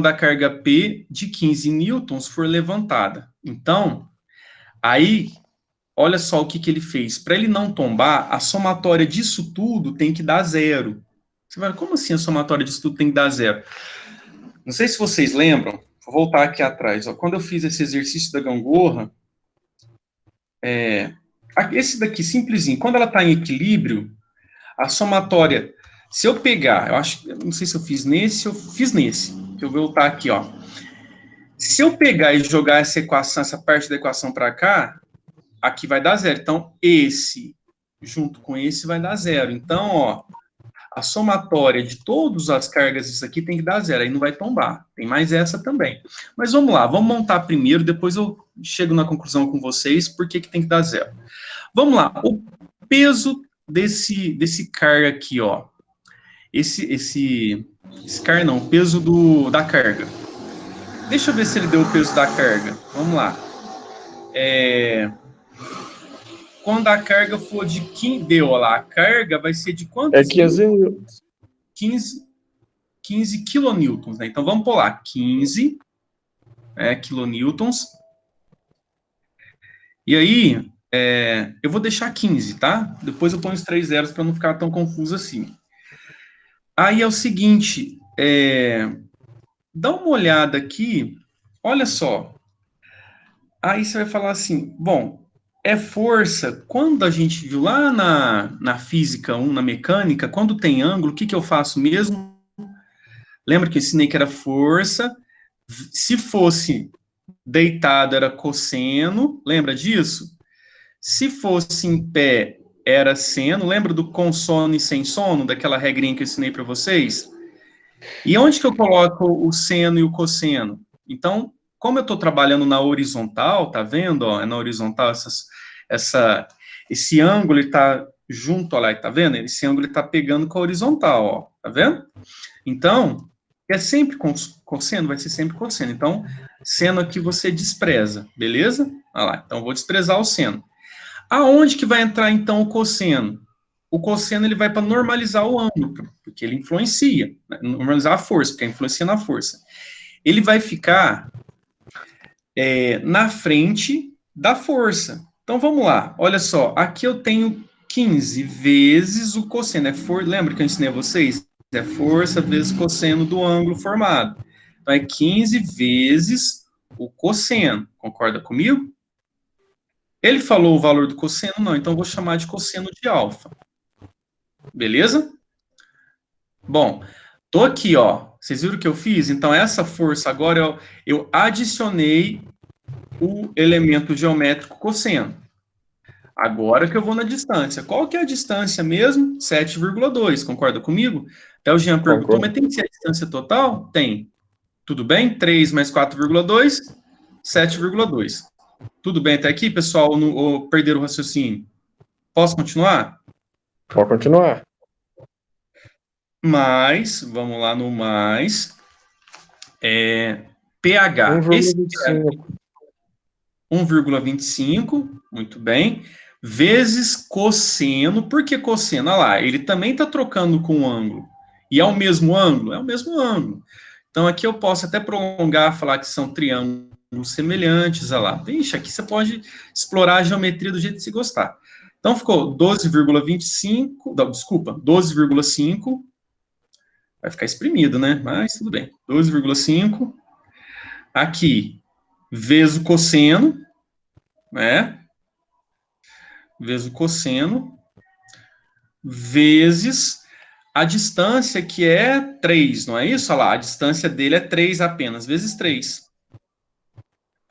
a carga P de 15 newtons for levantada. Então, aí, olha só o que ele fez. Para ele não tombar, a somatória disso tudo tem que dar zero. Você vai, como assim a somatória disso tudo tem que dar zero? Não sei se vocês lembram, vou voltar aqui atrás. Ó, quando eu fiz esse exercício da gangorra, esse daqui, simplesinho, quando ela está em equilíbrio, a somatória, se eu pegar, não sei se eu fiz nesse, eu fiz nesse. Deixa eu voltar aqui, ó. Se eu pegar e jogar essa equação, essa parte da equação para cá, aqui vai dar zero. Então, esse junto com esse vai dar zero. Então, ó, a somatória de todas as cargas disso aqui tem que dar zero, aí não vai tombar. Tem mais essa também. Mas vamos lá, vamos montar primeiro, depois eu chego na conclusão com vocês por que tem que dar zero. Vamos lá, o peso desse carga aqui, ó. Esse carga não, o peso da carga. Deixa eu ver se ele deu o peso da carga. Vamos lá. Quando a carga for de 15, deu, ó lá, a carga vai ser de quantos? 15 kilonewtons, né? Então vamos pôr lá, 15 kilonewtons. E aí, eu vou deixar 15, tá? Depois eu ponho os 3 zeros para não ficar tão confuso assim. Aí é o seguinte, dá uma olhada aqui, olha só. Aí você vai falar assim, bom, força, quando a gente viu lá na física 1, na mecânica, quando tem ângulo, o que eu faço mesmo? Lembra que eu ensinei que era força, se fosse deitado era cosseno, lembra disso? Se fosse em pé era seno, lembra do com sono e sem sono, daquela regrinha que eu ensinei para vocês? E onde que eu coloco o seno e o cosseno? Então, como eu estou trabalhando na horizontal, tá vendo? Ó, na horizontal, esse ângulo está junto, ó lá, tá vendo? Esse ângulo está pegando com a horizontal, ó, tá vendo? Então, é sempre cosseno, vai ser sempre cosseno. Então, seno aqui você despreza, beleza? Olha lá, então eu vou desprezar o seno. Aonde que vai entrar, então, o cosseno? O cosseno, ele vai para normalizar o ângulo, porque ele influencia, né? Normalizar a força, porque influencia na força. Ele vai ficar na frente da força. Então, vamos lá. Olha só, aqui eu tenho 15 vezes o cosseno. Lembra que eu ensinei a vocês? É força vezes cosseno do ângulo formado. Então, é 15 vezes o cosseno. Concorda comigo? Ele falou o valor do cosseno? Não. Então, eu vou chamar de cosseno de alfa. Beleza? Bom, tô aqui, ó. Vocês viram o que eu fiz? Então, essa força agora, eu adicionei o elemento geométrico cosseno. Agora que eu vou na distância. Qual que é a distância mesmo? 7,2. Concorda comigo? Até o Jean perguntou, mas tem que ser a distância total? Tem. Tudo bem? 3 mais 4,2, 7,2. Tudo bem até aqui, pessoal? Ou perderam o raciocínio? Posso continuar? Pode continuar. Mais, vamos lá no mais. pH. 1,25, muito bem, vezes cosseno. Por que cosseno? Olha lá, ele também está trocando com o ângulo. E é o mesmo ângulo? É o mesmo ângulo. Então, aqui eu posso até prolongar, falar que são triângulos semelhantes. Olha lá. Vixe, aqui você pode explorar a geometria do jeito que você gostar. Então, ficou 12,25, desculpa, 12,5. Vai ficar exprimido, né? Mas tudo bem. 12,5. Aqui, vezes o cosseno, né? Vezes o cosseno, vezes a distância, que é 3, não é isso? Olha lá, a distância dele é 3 apenas, vezes 3.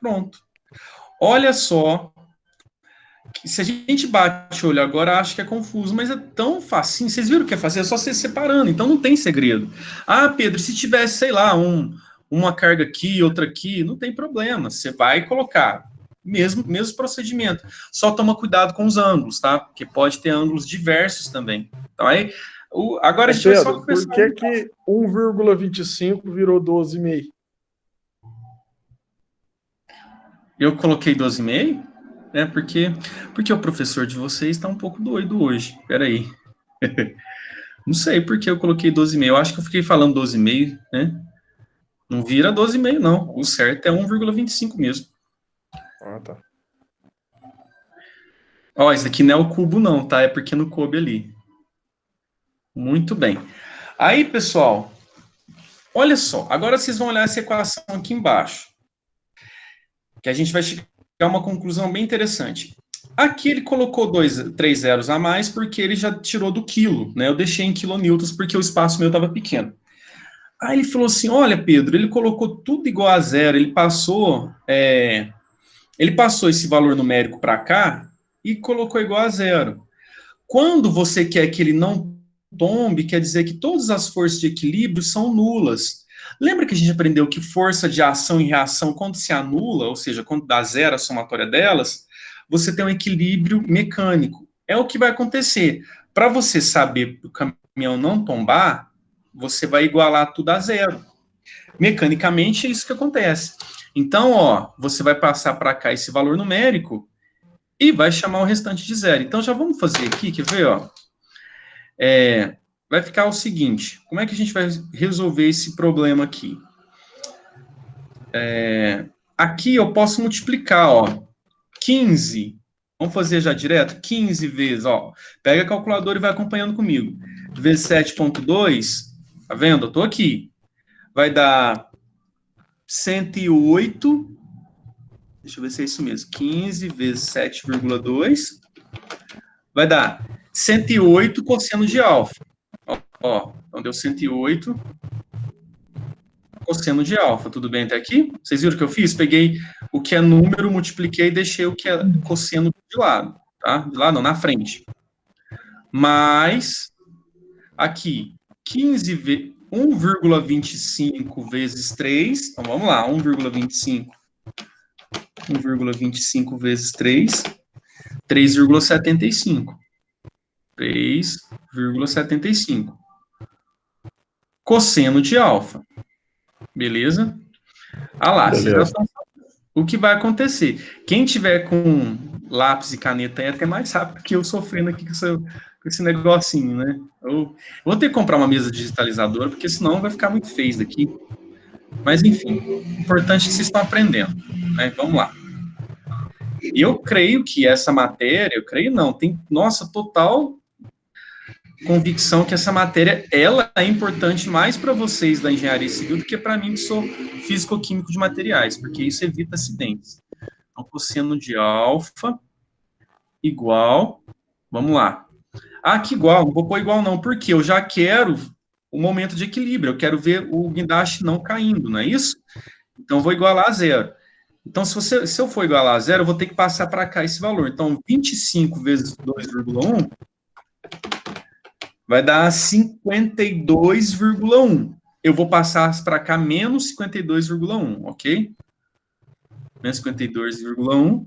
Pronto. Olha só, se a gente bate o olho agora, acho que é confuso, mas é tão facinho. Vocês viram o que é fazer? É só você separando, então não tem segredo. Ah, Pedro, se tivesse, sei lá, uma carga aqui, outra aqui, não tem problema. Você vai colocar mesmo procedimento. Só toma cuidado com os ângulos, tá? Porque pode ter ângulos diversos também. Então, aí, agora a gente vai só Pedro, por que 1,25 virou 12,5? Eu coloquei 12,5? Porque o professor de vocês está um pouco doido hoje. Peraí. Não sei por que eu coloquei 12,5. Eu acho que eu fiquei falando 12,5, né? Não vira 12,5, não. O certo é 1,25 mesmo. Ah, tá. Ó, isso aqui não é o cubo, não, tá? É porque não coube ali. Muito bem. Aí, pessoal, olha só. Agora vocês vão olhar essa equação aqui embaixo. Que a gente vai chegar a uma conclusão bem interessante. Aqui ele colocou 3 zeros a mais porque ele já tirou do quilo, né? Eu deixei em quilonewtons porque o espaço meu estava pequeno. Aí ele falou assim, olha, Pedro, ele colocou tudo igual a zero, ele passou esse valor numérico para cá e colocou igual a zero. Quando você quer que ele não tombe, quer dizer que todas as forças de equilíbrio são nulas. Lembra que a gente aprendeu que força de ação e reação, quando se anula, ou seja, quando dá zero a somatória delas, você tem um equilíbrio mecânico. É o que vai acontecer. Para você saber o caminhão não tombar, você vai igualar tudo a zero. Mecanicamente, é isso que acontece. Então, ó, você vai passar para cá esse valor numérico e vai chamar o restante de zero. Então, já vamos fazer aqui, quer ver, ó? Vai ficar o seguinte, como é que a gente vai resolver esse problema aqui? Aqui eu posso multiplicar, ó, 15, vamos fazer já direto, 15 vezes, ó, pega a calculadora e vai acompanhando comigo, vezes 7,2, tá vendo? Eu tô aqui, vai dar 108, deixa eu ver se é isso mesmo, 15 vezes 7,2, vai dar 108 cosseno de alfa. Ó, então deu 108 cosseno de alfa. Tudo bem até aqui? Vocês viram o que eu fiz? Peguei o que é número, multipliquei e deixei o que é cosseno de lado. Tá? De lado não, na frente. Mais, aqui, 1,25 vezes 3. Então, vamos lá. 1,25 vezes 3. 3,75. 3,75. Cosseno de alfa. Beleza? Ah lá, Beleza. o que vai acontecer? Quem tiver com lápis e caneta é até mais rápido que eu sofrendo aqui com esse negocinho, né? Eu vou ter que comprar uma mesa digitalizadora, porque senão vai ficar muito feio isso daqui. Mas, enfim, o importante é que vocês estão aprendendo, né? Vamos lá. Eu creio que essa matéria, eu creio não, tem, nossa, total convicção que essa matéria, ela é importante mais para vocês da engenharia civil do que para mim que sou físico-químico de materiais, porque isso evita acidentes. Então, cosseno de alfa igual, vamos lá. Aqui igual, não vou pôr igual não, porque eu já quero o momento de equilíbrio, eu quero ver o guindaste não caindo, não é isso? Então, vou igualar a zero. Então, se eu for igualar a zero, eu vou ter que passar para cá esse valor. Então, 25 vezes 2,1 vai dar 52,1. Eu vou passar para cá menos 52,1, ok? Menos 52,1.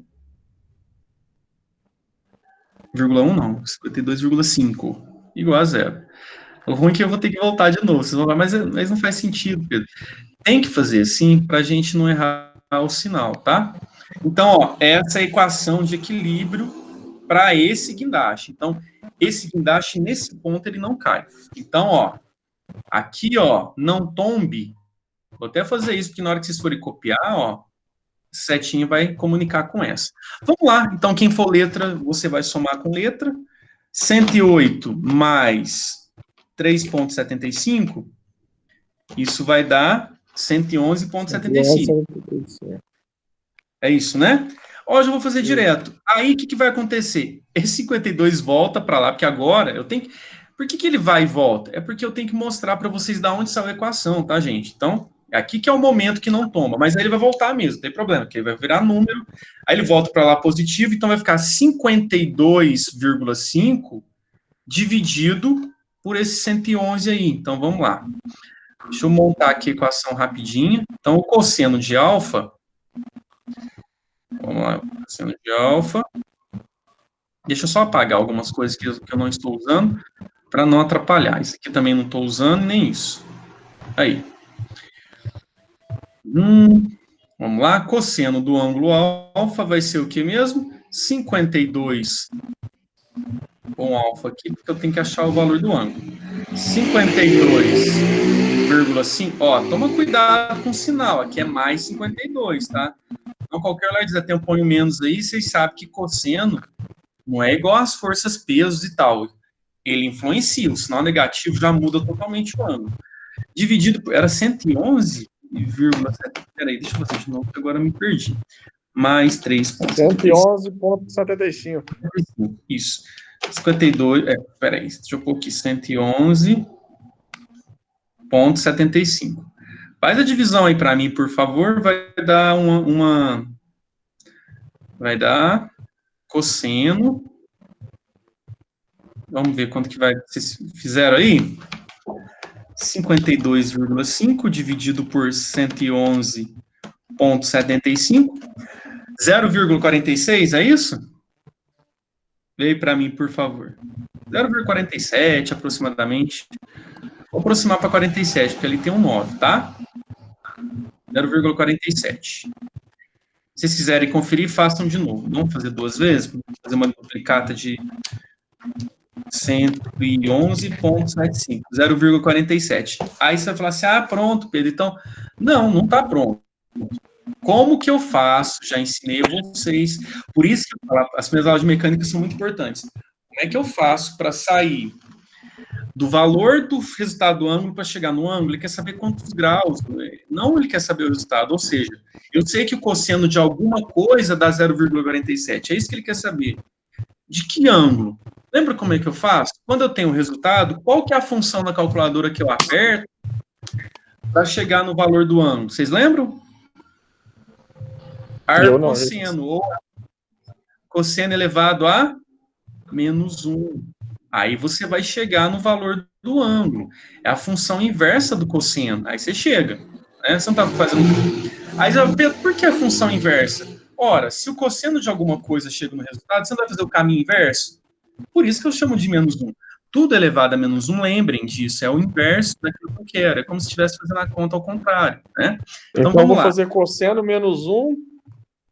1 não, 52,5. Igual a zero. O ruim é que eu vou ter que voltar de novo. Vocês vão falar, mas não faz sentido, Pedro. Tem que fazer assim para a gente não errar o sinal, tá? Então, ó, essa é a equação de equilíbrio para esse guindaste. Então, esse guindaste, nesse ponto, ele não cai. Então, ó, aqui, ó, não tombe. Vou até fazer isso, porque na hora que vocês forem copiar, ó, setinha vai comunicar com essa. Vamos lá. Então, quem for letra, você vai somar com letra. 108 mais 3,75, isso vai dar 111,75. É isso, né? Hoje eu vou fazer direto. Aí, o que vai acontecer? Esse 52 volta para lá, porque agora eu tenho que... Por que ele vai e volta? É porque eu tenho que mostrar para vocês de onde saiu a equação, tá, gente? Então, aqui que é o momento que não toma, mas aí ele vai voltar mesmo, não tem problema, porque ele vai virar número, aí ele volta para lá positivo, então vai ficar 52,5 dividido por esse 111 aí. Então, vamos lá. Deixa eu montar aqui a equação rapidinho. Então, o cosseno de alfa Vamos lá, cosseno de alfa. Deixa eu só apagar algumas coisas que eu não estou usando, para não atrapalhar. Isso aqui também não estou usando, nem isso. Aí. Vamos lá, cosseno do ângulo alfa vai ser o que mesmo? 52 com alfa aqui, porque eu tenho que achar o valor do ângulo. 52,5. Ó, toma cuidado com o sinal, aqui é mais 52, tá? Então, qualquer lugar que tem um ponho menos aí, vocês sabem que cosseno não é igual às forças, pesos e tal. Ele influencia, o sinal negativo já muda totalmente o ângulo. Dividido por... Era 111,7. Peraí, deixa eu fazer de novo, que agora eu me perdi. Mais 111,75. Isso. 52... peraí, deixa eu pôr aqui. 111,75. Faz a divisão aí para mim, por favor. Vai dar vai dar cosseno. Vamos ver quanto que vai... Vocês fizeram aí? 52,5 dividido por 111,75. 0,46, é isso? Veio para mim, por favor. 0,47 aproximadamente. Vou aproximar para 47, porque ali tem um 9, tá? 0,47. Se vocês quiserem conferir, façam de novo. Vamos fazer duas vezes? Vamos fazer uma duplicata de 111,75, 0,47. Aí você vai falar assim, pronto, Pedro, então... Não está pronto. Como que eu faço? Já ensinei a vocês. Por isso que eu falo, as minhas aulas de mecânica são muito importantes. Como é que eu faço para sair do valor do resultado do ângulo para chegar no ângulo? Ele quer saber quantos graus, não ele quer saber o resultado. Ou seja, eu sei que o cosseno de alguma coisa dá 0,47. É isso que ele quer saber. De que ângulo? Lembra como é que eu faço? Quando eu tenho o resultado, qual que é a função da calculadora que eu aperto para chegar no valor do ângulo? Vocês lembram? Arcosseno, ou cosseno elevado a menos 1. Aí você vai chegar no valor do ângulo. É a função inversa do cosseno. Aí você chega. Né? Você não está fazendo... Aí, Pedro, por que a função inversa? Ora, se o cosseno de alguma coisa chega no resultado, você não vai fazer o caminho inverso? Por isso que eu chamo de menos 1. Tudo elevado a menos 1, lembrem disso, é o inverso daquilo que eu quero. É como se estivesse fazendo a conta ao contrário. Né? Então vamos lá. Fazer cosseno menos 1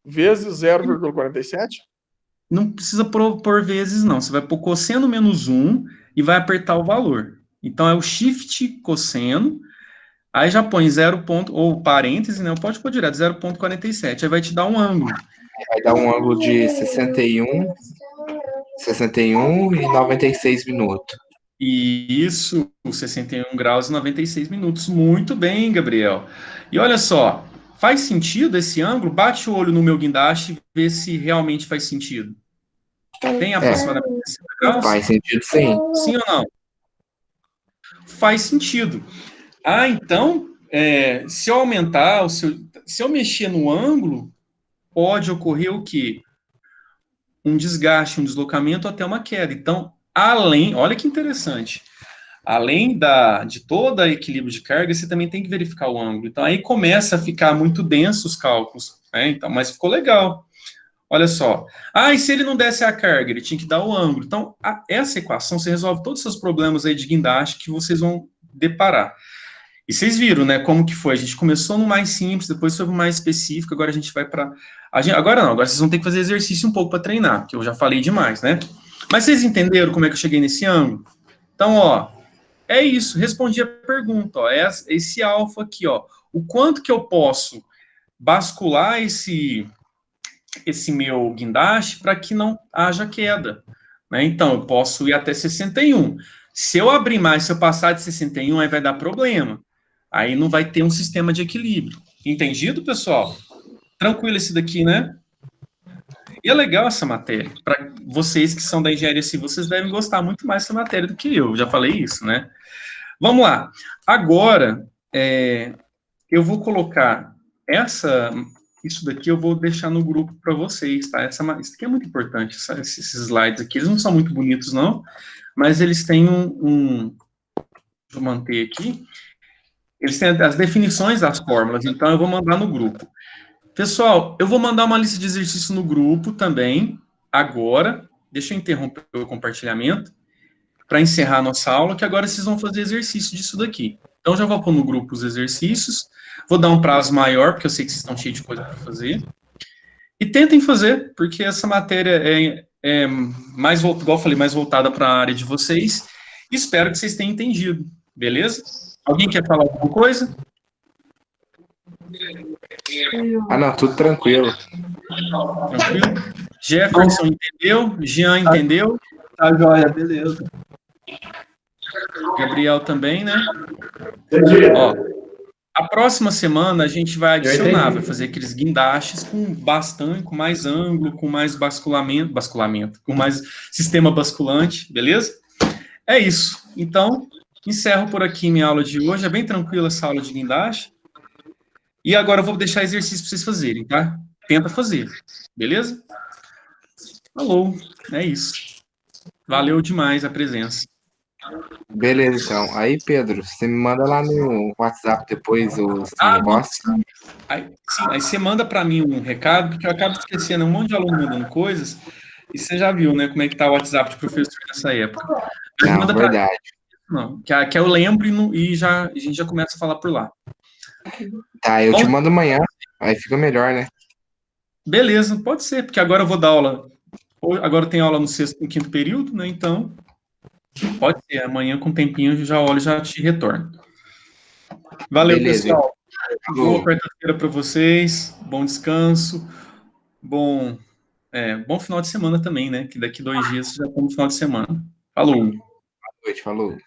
vezes 0,47? Não precisa por vezes, não. Você vai pôr cosseno menos 1 e vai apertar o valor. Então, é o shift cosseno, aí já põe 0, ou parêntese, né? Pode pôr direto, 0,47. Aí vai te dar um ângulo. Vai dar um ângulo de 61 e 96 minutos. Isso, 61 graus e 96 minutos. Muito bem, Gabriel. E olha só, faz sentido esse ângulo? Bate o olho no meu guindaste e vê se realmente faz sentido. Tem aproximadamente 60 graus? Faz sentido, sim. Sim ou não? Faz sentido. Então, se eu aumentar, se eu mexer no ângulo, pode ocorrer o quê? Um desgaste, um deslocamento até uma queda. Então, olha que interessante, além de todo o equilíbrio de carga, você também tem que verificar o ângulo. Então, aí começa a ficar muito denso os cálculos, né? Então, mas ficou legal. Olha só. E se ele não desse a carga? Ele tinha que dar o ângulo. Então, essa equação, você resolve todos os seus problemas aí de guindaste que vocês vão deparar. E vocês viram, né, como que foi. A gente começou no mais simples, depois foi no mais específico, agora a gente vai para... Agora não, agora vocês vão ter que fazer exercício um pouco para treinar, porque eu já falei demais, né? Mas vocês entenderam como é que eu cheguei nesse ângulo? Então, ó, é isso, respondi a pergunta, ó, esse alfa aqui, ó, o quanto que eu posso bascular esse meu guindaste para que não haja queda, né? Então, eu posso ir até 61. Se eu abrir mais, se eu passar de 61, aí vai dar problema. Aí não vai ter um sistema de equilíbrio. Entendido, pessoal? Tranquilo esse daqui, né? E é legal essa matéria. Para vocês que são da engenharia civil, vocês devem gostar muito mais dessa matéria do que eu. Já falei isso, né? Vamos lá. Agora, eu vou colocar isso daqui eu vou deixar no grupo para vocês, tá? Isso aqui é muito importante, esses slides aqui. Eles não são muito bonitos, não, mas eles têm deixa eu manter aqui. Eles têm as definições das fórmulas, então eu vou mandar no grupo. Pessoal, eu vou mandar uma lista de exercícios no grupo também, agora. Deixa eu interromper o compartilhamento para encerrar a nossa aula, que agora vocês vão fazer exercício disso daqui. Então, já vou pôr no grupo os exercícios. Vou dar um prazo maior, porque eu sei que vocês estão cheios de coisa para fazer. E tentem fazer, porque essa matéria é mais, igual eu falei, mais voltada para a área de vocês. Espero que vocês tenham entendido, beleza? Alguém quer falar alguma coisa? Ah, não, tudo tranquilo. Tranquilo? Jefferson entendeu? Jean entendeu? Tá joia, beleza. Gabriel também, né? Ó, a próxima semana a gente vai adicionar, vai fazer aqueles guindastes com bastante, com mais ângulo, com mais basculamento, com mais sistema basculante, beleza? É isso. Então, encerro por aqui minha aula de hoje. É bem tranquila essa aula de guindaste. E agora eu vou deixar exercício para vocês fazerem, tá? Tenta fazer, beleza? Falou, é isso. Valeu demais a presença. Beleza, então. Aí, Pedro, você me manda lá no WhatsApp depois os negócios. Aí você manda para mim um recado, porque eu acabo esquecendo um monte de aluno mandando coisas, e você já viu, né, como é que tá o WhatsApp de professor nessa época. Mas Não, manda verdade. não, que eu lembro e a gente já começa a falar por lá. Tá, eu Bom, te mando amanhã, aí fica melhor, né? beleza, pode ser, porque agora eu vou dar aula. Agora tem aula no quinto período, né? Então, pode ser. Amanhã, com um tempinho, eu já olho e já te retorno. Valeu, Beleza. pessoal. Falou. Boa quarta-feira para vocês. Bom descanso. Bom final de semana também, né? Que daqui 2 dias já estamos no final de semana. Falou. Boa noite, falou.